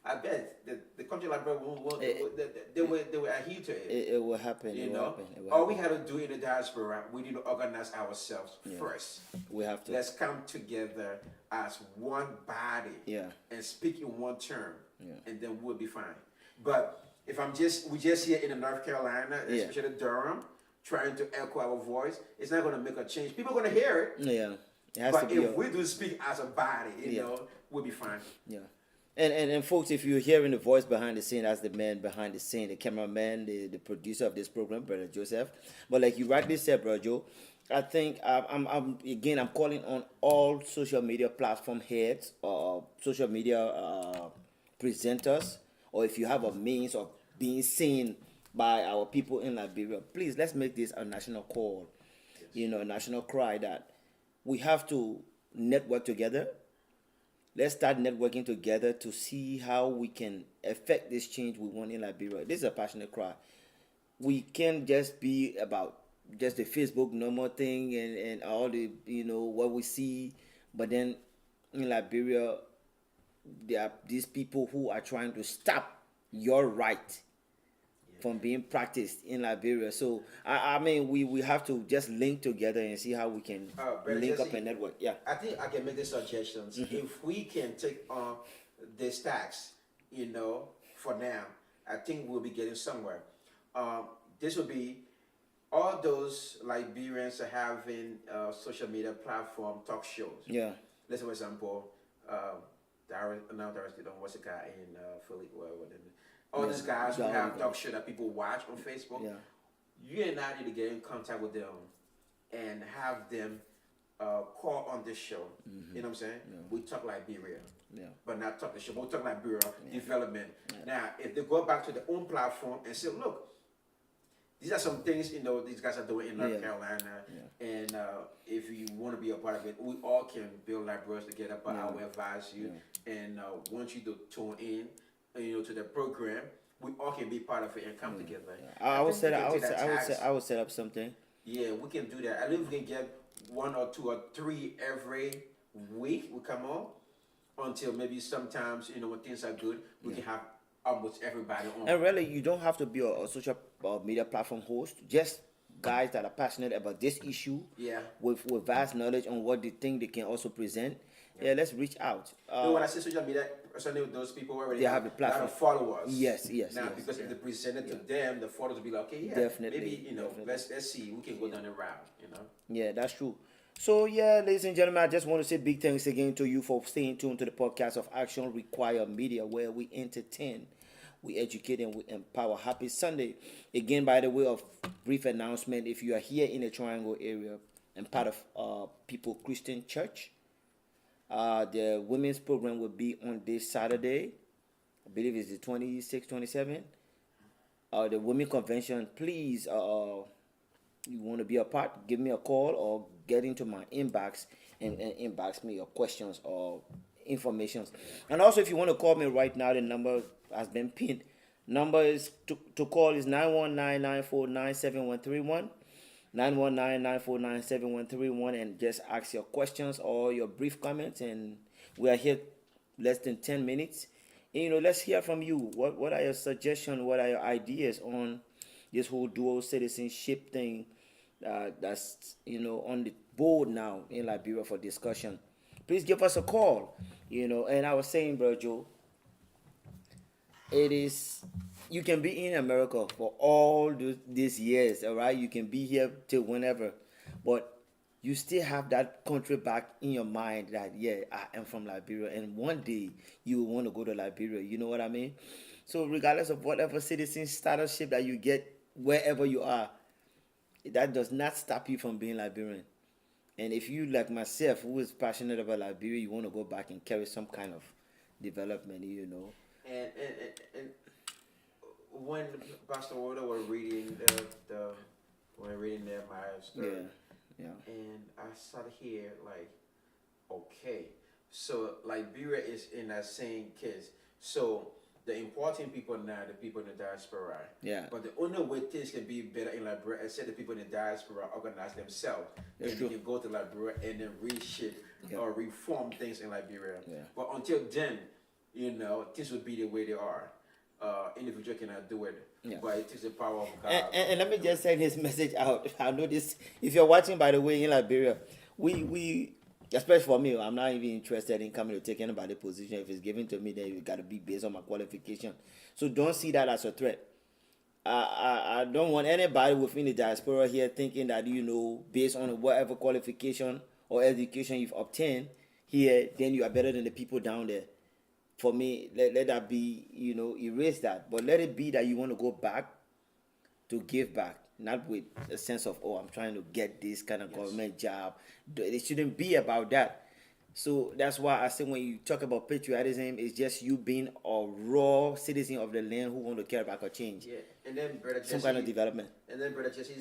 I bet the country like Liberia they will adhere to it. It will happen. You It will know, happen. It will all we happen. had to do in the diaspora, we need to organize ourselves first. We have to. Let's come together as one body Yeah. and speak in one term, Yeah. and then we'll be fine. But if we just here in the North Carolina, Yeah. especially Durham, trying to echo our voice, it's not going to make a change. People are going to hear it, Yeah. It has but to be. if we do speak as a body, you know, we'll be fine. Yeah. And folks, if you're hearing the voice behind the scene, that's the man behind the scene, the cameraman, the producer of this program, Brother Joseph. But like you rightly said, Brother Joe, I think I'm calling on all social media platform heads or social media presenters, or if you have a means of being seen by our people in Liberia, please let's make this a national call, a national cry that we have to network together. Let's start networking together to see how we can affect this change we want in Liberia. This is a passionate cry. We can't just be about just the Facebook normal thing and all the, what we see. But then in Liberia, there are these people who are trying to stop your right from being practiced in Liberia. So, I mean, we have to just link together and see how we can link up a network. Yeah. I think I can make the suggestions. If we can take on this tax, for now, I think we'll be getting somewhere. This will be all those Liberians are having social media platform talk shows. Yeah. Let's say, for example, what's the guy in Philly? All these guys who have talk show that people watch on Facebook. Yeah. You and I need to get in contact with them and have them call on this show. You know what I'm saying? Yeah. We talk Liberia. Yeah. But not talk the show, but we talk Liberia development. Now, if they go back to their own platform and say, look, these are some things these guys are doing in North Carolina, and if you want to be a part of it, we all can build Liberia together. But I will advise you and want you to tune in, to the program. We all can be part of it and come together. I would set up something. Yeah, we can do that. I think we can get 1 or 2 or 3 every week. We come on until maybe sometimes when things are good, we can have almost everybody on. And really, you don't have to be a social media platform host. Just guys that are passionate about this issue. Yeah. With vast knowledge on what they think they can also present. Yeah, let's reach out. When I say social media, certainly with those people already They have the platform. a lot of followers. Yes. Now, because if they present it to them, the followers will be like, okay, Definitely, maybe definitely. let's see, we can go down the route. Yeah, that's true. So, ladies and gentlemen, I just want to say big thanks again to you for staying tuned to the podcast of Action Require Media, where we entertain, we educate, and we empower. Happy Sunday. Again, by the way of brief announcement, if you are here in the Triangle area and part of People Christian Church, the women's program will be on this Saturday. I believe it's the 26th, 27th. The women convention, please, you want to be a part, give me a call or get into my inbox and inbox me your questions or information. And also, if you want to call me right now, the number has been pinned. Number is to call is 919-949-7131. 919-949-7131, and just ask your questions or your brief comments, and we are here less than 10 minutes. And, let's hear from you. What are your suggestions? What are your ideas on this whole dual citizenship thing that's on the board now in Liberia for discussion? Please give us a call. And I was saying, Bro Joe, you can be in America for all these years, all right? You can be here till whenever, but you still have that country back in your mind that, I am from Liberia, and one day you will want to go to Liberia. You know what I mean? So regardless of whatever citizen statusship that you get wherever you are, that does not stop you from being Liberian. And if you, like myself, who is passionate about Liberia, you want to go back and carry some kind of development, you know. And when Pastor Walter was reading Nehemiah story, Yeah. and I sat here like, okay, so Liberia is in that same case. So the important people now, the people in the diaspora. Yeah. But the only way things can be better in Liberia is that the people in the diaspora organize themselves. That's and true. they can go to Liberia and then reshape or reform things in Liberia. Yeah. But until then, you know, things will be the way they are. Individual cannot do it. Yeah. But it takes the power of God. And let me just send this message out. I know this. If you're watching, by the way, in Liberia, we especially for me, I'm not even interested in coming to take anybody's position. If it's given to me, then it got to be based on my qualification. So don't see that as a threat. I don't want anybody within the diaspora here thinking that, you know, based on whatever qualification or education you've obtained here, then you are better than the people down there. For me, let that be, you know, erase that. But let it be that you want to go back to give back, not with a sense of, oh, I'm trying to get this kind of government job. It shouldn't be about that. So that's why I say when you talk about patriotism, it's just you being a raw citizen of the land who want to care about a change. Yeah, and then brother Jesse, some kind of development. And then brother Jesse,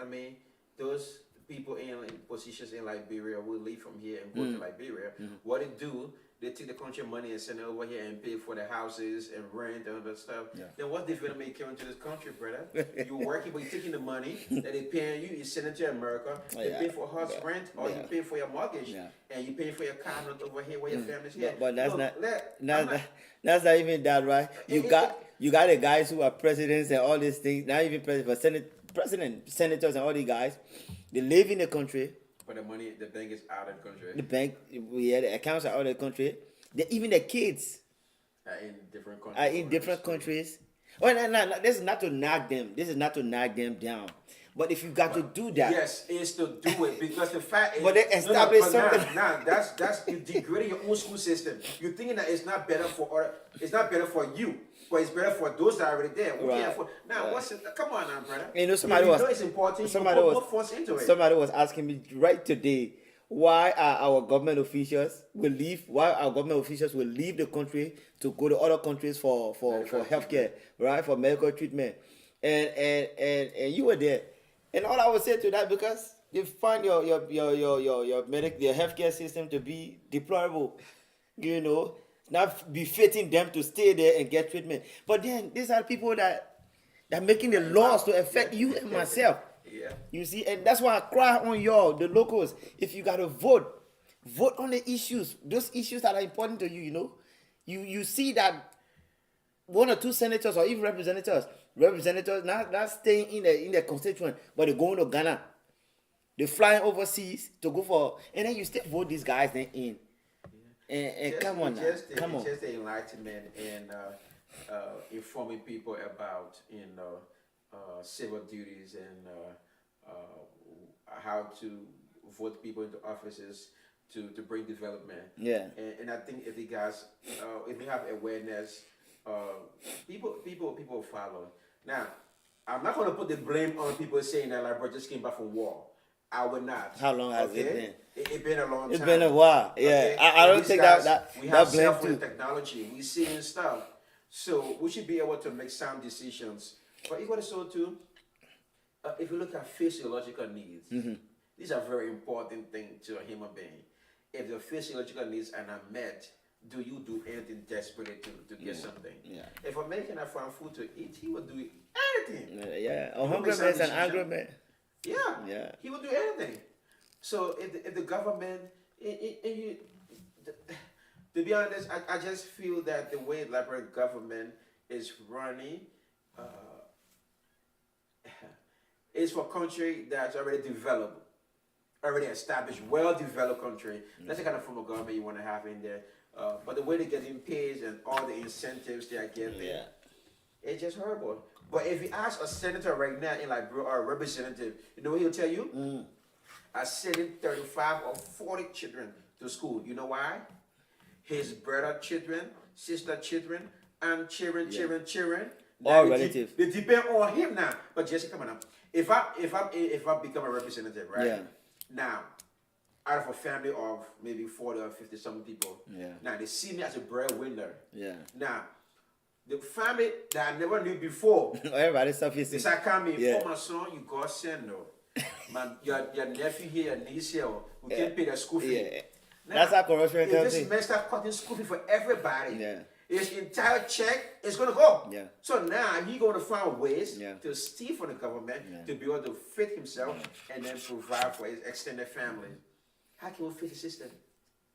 I mean, those people in positions in Liberia will leave from here and go to Liberia. What they do, they take the country money and send it over here and pay for the houses and rent and all that stuff. Yeah. Then what development you came into this country, brother? You're working, but you're taking the money that they paying you, you send it to America, you pay for house rent, or you pay for your mortgage, and you pay for your car note over here where your family's here. But that's that's not even that, right? You got the guys who are presidents and all these things, not even senators and all these guys, they live in the country. But the money, the bank is out of the country. The bank, the accounts are out of the country. Even the kids Are in different countries. are in different countries. Well, no, this is not to knock them. This is not to knock them down. But if you got to do that, yes, it's to do it because the fact is. But they establish something. That's you degrading your own school system. You're thinking that it's not better for you, but it's better for those that are already there. We can't afford. Now, what's it? Come on now, brother. you know, it's important. Somebody was asking me right today why our government officials will leave. Why our government officials will leave the country to go to other countries for healthcare, right? For medical treatment, and you were there. And all I would say to that, because you find your healthcare system to be deplorable, you know, not befitting them to stay there and get treatment. But then these are people that are making the laws to affect you and myself. Yeah. You see, and that's why I cry on y'all, the locals. If you gotta vote on the issues, those issues that are important to you. You know, you see that one or two senators or even representatives not staying in the constituent, but they're going to Ghana. They're flying overseas to go for, and then you still vote these guys then in. And come on now, come on. Just the enlightenment and informing people about civil duties and how to vote people into offices to bring development. Yeah. And I think if you guys, if you have awareness, people follow. Now, I'm not going to put the blame on people saying that Liberia just came back from war. I would not. How long has it been? It's been a long time. It's been a while. Yeah, Okay? I don't think guys, that we have blame cell phone too. technology. We seeing stuff, so we should be able to make sound decisions. But equally so too, if you look at physiological needs, these are very important things to a human being. If the physiological needs are not met, do you do anything desperately to get something? Yeah. If a man cannot find food to eat, he will do anything. Yeah, a hungry man is an angry man. Yeah. He will do anything. So if the government, to be honest, I just feel that the way the Liberian government is running is for a country that's already developed, already established, well-developed country. That's the kind of form of government you want to have in there. But the way they're getting paid and all the incentives they are getting, it's just horrible. But if you ask a senator right now in Liberia or a representative, you know what he'll tell you? I sending 35 or 40 children to school. You know why? His brother children, sister children, and children. All Now, relatives. They depend on him now. But Jesse, come on now. if I become a representative, right? Yeah. Now, out of a family of maybe 40 or 50 something people. Yeah. Now they see me as a breadwinner. Yeah. Now, the family that I never knew before, Everybody suffices. they start coming. Yeah. Oh, my son, you God send no. Your nephew here, your niece here, we can't pay the school fee. Yeah. Now, That's how corruption if comes this in. man start cutting school fee for everybody, Yeah. his entire check is gonna go. Yeah. So now he gonna find ways Yeah. to steal from the government Yeah. to be able to fit himself and then provide for his extended family. How can we fix the system?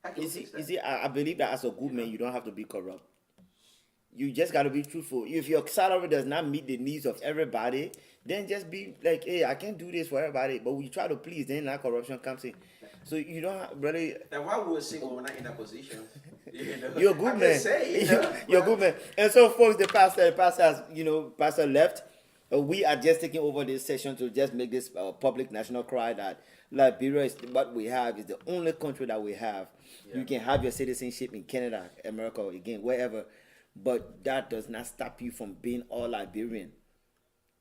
How can we fix that? I believe that as a good man, you don't have to be corrupt. You just got to be truthful. If your salary does not meet the needs of everybody, then just be like, hey, I can't do this for everybody. But we try to please, then that corruption comes in. So you don't really. Now, why would we say when we're not in that position? You know? You're a good I man. can say, you know, You're a good man. And so, folks, the pastor has, pastor left. We are just taking over this session to just make this public national cry that Liberia is what we have, is the only country that we have. Yeah. You can have your citizenship in Canada, America, again, wherever, but that does not stop you from being all Liberian.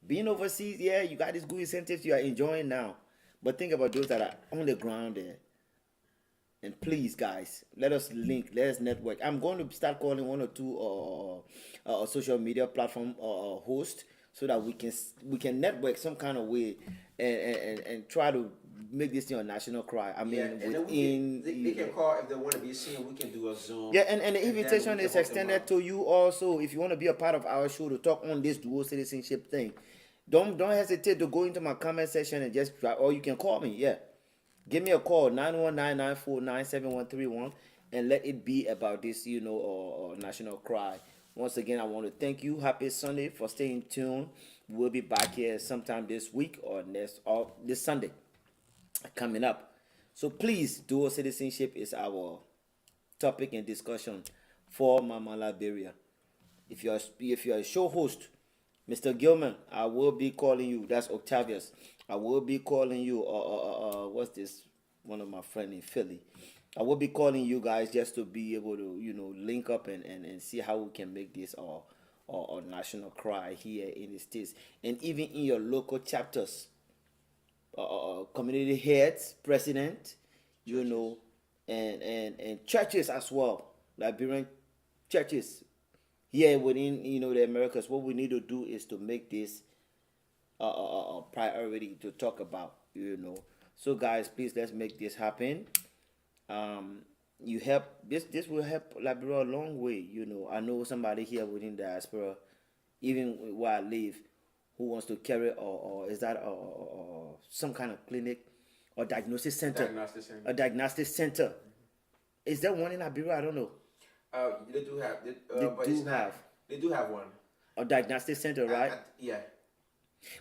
Being overseas, yeah, you got these good incentives you are enjoying now, but think about those that are on the ground there. And please, guys, let us link, let us network. I'm going to start calling one or two social media platform hosts so that we can network some kind of way and try to make this thing a national cry. I mean, yeah, and within then they can call if they want to be seen. We can do a Zoom. yeah, and the then invitation we can is hook them extended up. to you also. If you want to be a part of our show to talk on this dual citizenship thing, don't hesitate to go into my comment section and just try, or you can call me. Yeah, give me a call 919-949-7131 and let it be about this, or national cry. Once again, I want to thank you. Happy Sunday for staying tuned. We'll be back here sometime this week or this Sunday coming up. So please, dual citizenship is our topic and discussion for Mama Liberia. If you're a show host, Mr. Gilman, I will be calling you. That's Octavius. I will be calling you. What's this? One of my friends in Philly. I will be calling you guys just to be able to, link up and see how we can make this a national cry here in the States. And even in your local chapters, community heads, president, and churches as well, Liberian churches here within the Americas. What we need to do is to make this a priority to talk about. So guys, please, let's make this happen. You help this will help Liberia a long way. I know somebody here within Diaspora, even where I live, who wants to carry or is that some kind of clinic or diagnosis center? A diagnostic center. Is there one in Liberia? I don't know. They do have. They do have one. A diagnostic center, right? Yeah.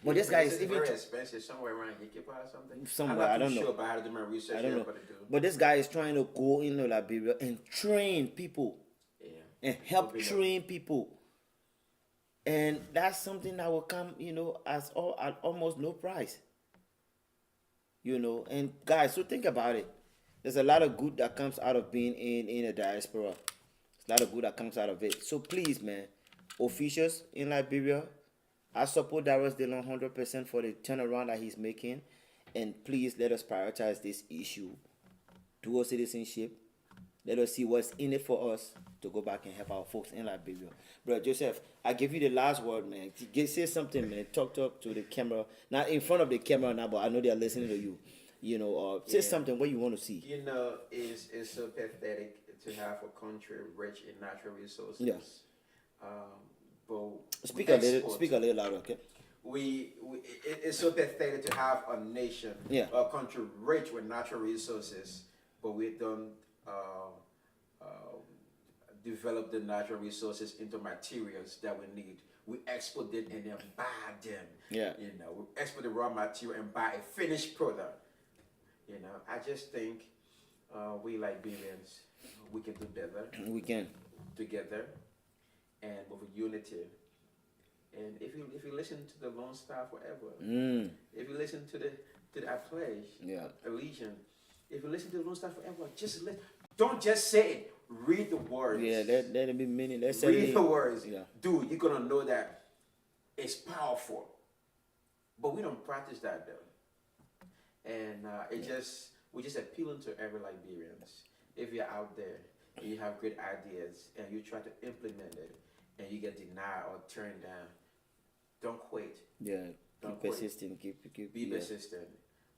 But this guy is it's even very expensive, somewhere around Yikipa or something. Somewhere, I I'm not don't too know. sure about how to do my research. I don't know. But, they do. But this guy is trying to go into Liberia and train people. Yeah. And help train people. And that's something that will come, at almost no price. And guys, so think about it. There's a lot of good that comes out of being in a diaspora. There's a lot of good that comes out of it. So please, man, officials in Liberia, I support Darius Dillon 100% for the turnaround that he's making. And please let us prioritize this issue. Dual citizenship. Let us see what's in it for us to go back and help our folks in Liberia. Brother Joseph, I give you the last word, man. Say something, man. Talk to the camera. Not in front of the camera now, but I know they're listening to you. Say something what you want to see. It's so pathetic to have a country rich in natural resources. Yeah. But Speak a little louder, okay? It's so pathetic to have a nation, a country rich with natural resources, but we don't develop the natural resources into materials that we need. We export them and then buy them. Yeah. We export the raw material and buy a finished product. I just think we Liberians, we can do better. We can. Together and with unity. And if you listen to the Lone Star Forever, if you listen to the I Pledge, Allegiance, if you listen to the Lone Star Forever, don't just say it. Read the words. Yeah, let it be meaning. Read the words. Yeah. Dude, you're gonna know that it's powerful. But we don't practice that though, and we're just appealing to every Liberians. If you're out there and you have great ideas and you try to implement it and you get denied or turned down, don't quit. Yeah. Don't Keep quit. persistent. Be Yeah. persistent.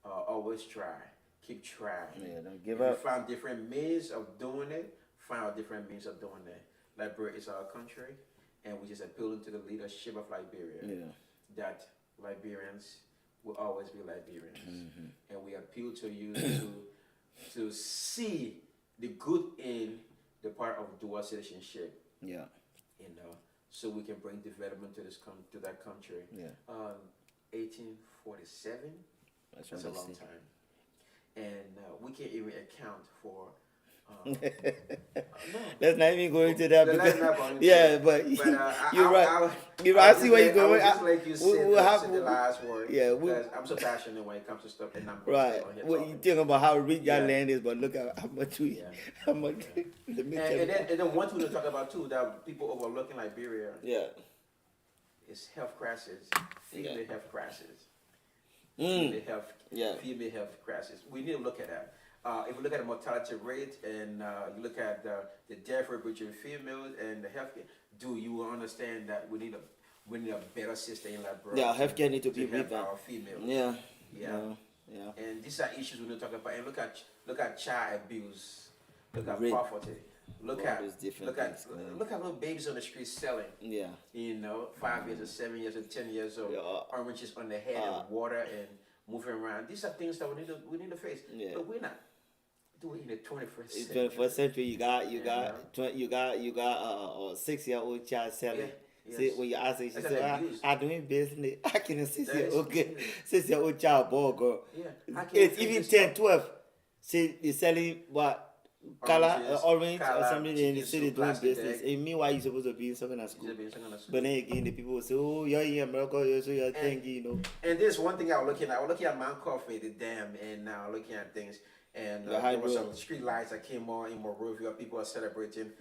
Always try. Keep trying. Yeah, don't give If up. you find different means of doing it, find out different means of doing it. Liberia is our country, and we just appealing to the leadership of Liberia Yeah. that Liberians will always be Liberians, Mm-hmm. and we appeal to you to see the good in the part of dual citizenship, Yeah. so we can bring development to to that country. Yeah. 1847. That's That's what a I long see. time, and we can't even account for. No. Let's not even go into that Let's because not go into yeah, that. but you're right. I'll I see just where you're let- I going. will just let you say the last word. Yeah, because I'm so passionate when it comes to stuff, and I'm right. on here What you talking. think about how rich Yeah. that land is, but look at how much we, Yeah. how much. Let me tell you. And then one thing to talk about too that people overlook in Liberia Yeah. is health crisis, female health crisis, Mm. female health, Yeah. female health crisis. We need to look at that. If you look at the mortality rate and you look at the death rate between females and the healthcare, you will understand that we need a better system in Liberia. Yeah, healthcare need to be help revamped. our females. Yeah. Yeah. Yeah. And these are issues we need to talk about. And look at child abuse, look at Rape. poverty, look All at those different look at things, man. look at little babies on the street selling. Yeah. 5 years or 7 years or 10 years old, Yeah. oranges on the head and water and moving around. These are things that we need to face. Yeah. But we're not doing in the 21st It's century. 21st century. You got Yeah. a 6-year-old child selling. Yeah, See, yes. when you ask her, she That's said, an abuse. "I'm doing business." I can That is 6-year-old child ball girl. Yeah. I can't It's think even this 10, stuff. 12. See, they're selling what? Color, Oranges, orange, or color, something, and chicken they say they're soup, doing plastic business. bag. And meanwhile, you're supposed to be in something at school. Should be something else. But then again, the people will say, "Oh, you're in America, so you're thinking, you know." And there's one thing I was looking at. I was looking at Mount Coffee, the dam, and now looking at things. And The there was hydro. some street lights that came on in Monrovia. People are celebrating.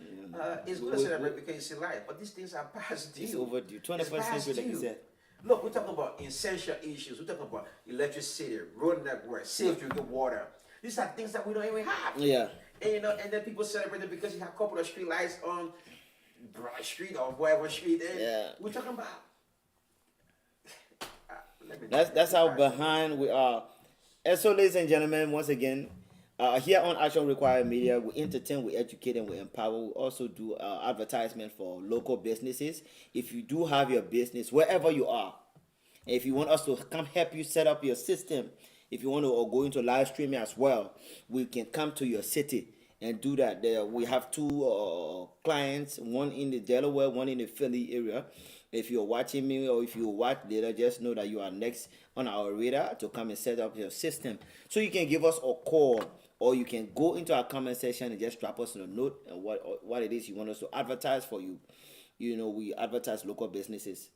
It's good to We- celebrate because it's a light, but these things are past due. It's overdue. It's 21st past century, like you due. said. Look, we're talking about essential issues. We're talking about electricity, road network, safe drinking water. These are things that we don't even have. Yeah. And and then people celebrate it because you have a couple of street lights on Broad Street or whatever street. And Yeah. we're talking about. Let me- That's how behind we are. And so, ladies and gentlemen, once again, here on Action Required Media, we entertain, we educate, and we empower. We also do advertisement for local businesses. If you do have your business, wherever you are, and if you want us to come help you set up your system, if you want to or go into live streaming as well, we can come to your city and do that. There, we have two clients, one in the Delaware, one in the Philly area. If you're watching me or if you watch later, just know that you are next on our radar to come and set up your system. So you can give us a call or you can go into our comment section and just drop us a note and what it is you want us to advertise for you. You know, we advertise local businesses.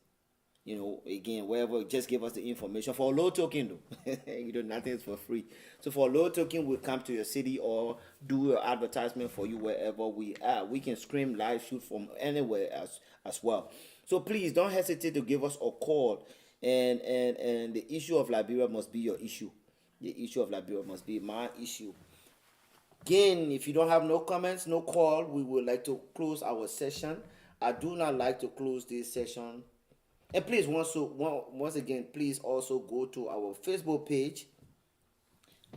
You know, again, wherever, just give us the information for a low token though. You know, nothing is for free. So for a low token, we'll come to your city or do an advertisement for you wherever we are. We can stream live shoot from anywhere as well. So please don't hesitate to give us a call. And the issue of Liberia must be your issue. The issue of Liberia must be my issue. Again, if you don't have no comments, no call, we would like to close our session. I do not like to close this session. And please, once again, please also go to our Facebook page,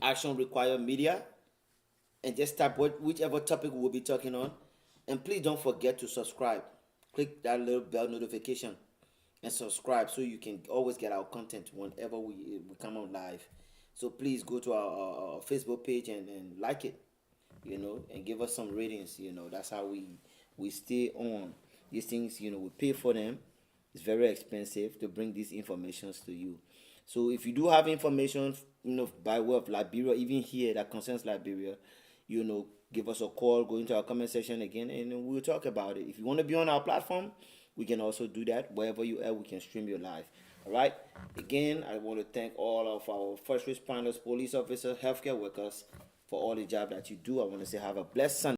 Action Required Media, and just type whichever topic we'll be talking on. And please don't forget to subscribe. Click that little bell notification and subscribe so you can always get our content whenever we come on live. So please go to our Facebook page and like it, you know, and give us some ratings. You know, that's how we stay on. These things, you know, we pay for them. It's very expensive to bring these informations to you. So if you do have information, you know, by way of Liberia, even here that concerns Liberia, you know, give us a call, go into our comment section again, and we'll talk about it. If you want to be on our platform, we can also do that. Wherever you are, we can stream your live. All right. Again, I want to thank all of our first responders, police officers, healthcare workers for all the job that you do. I want to say have a blessed Sunday.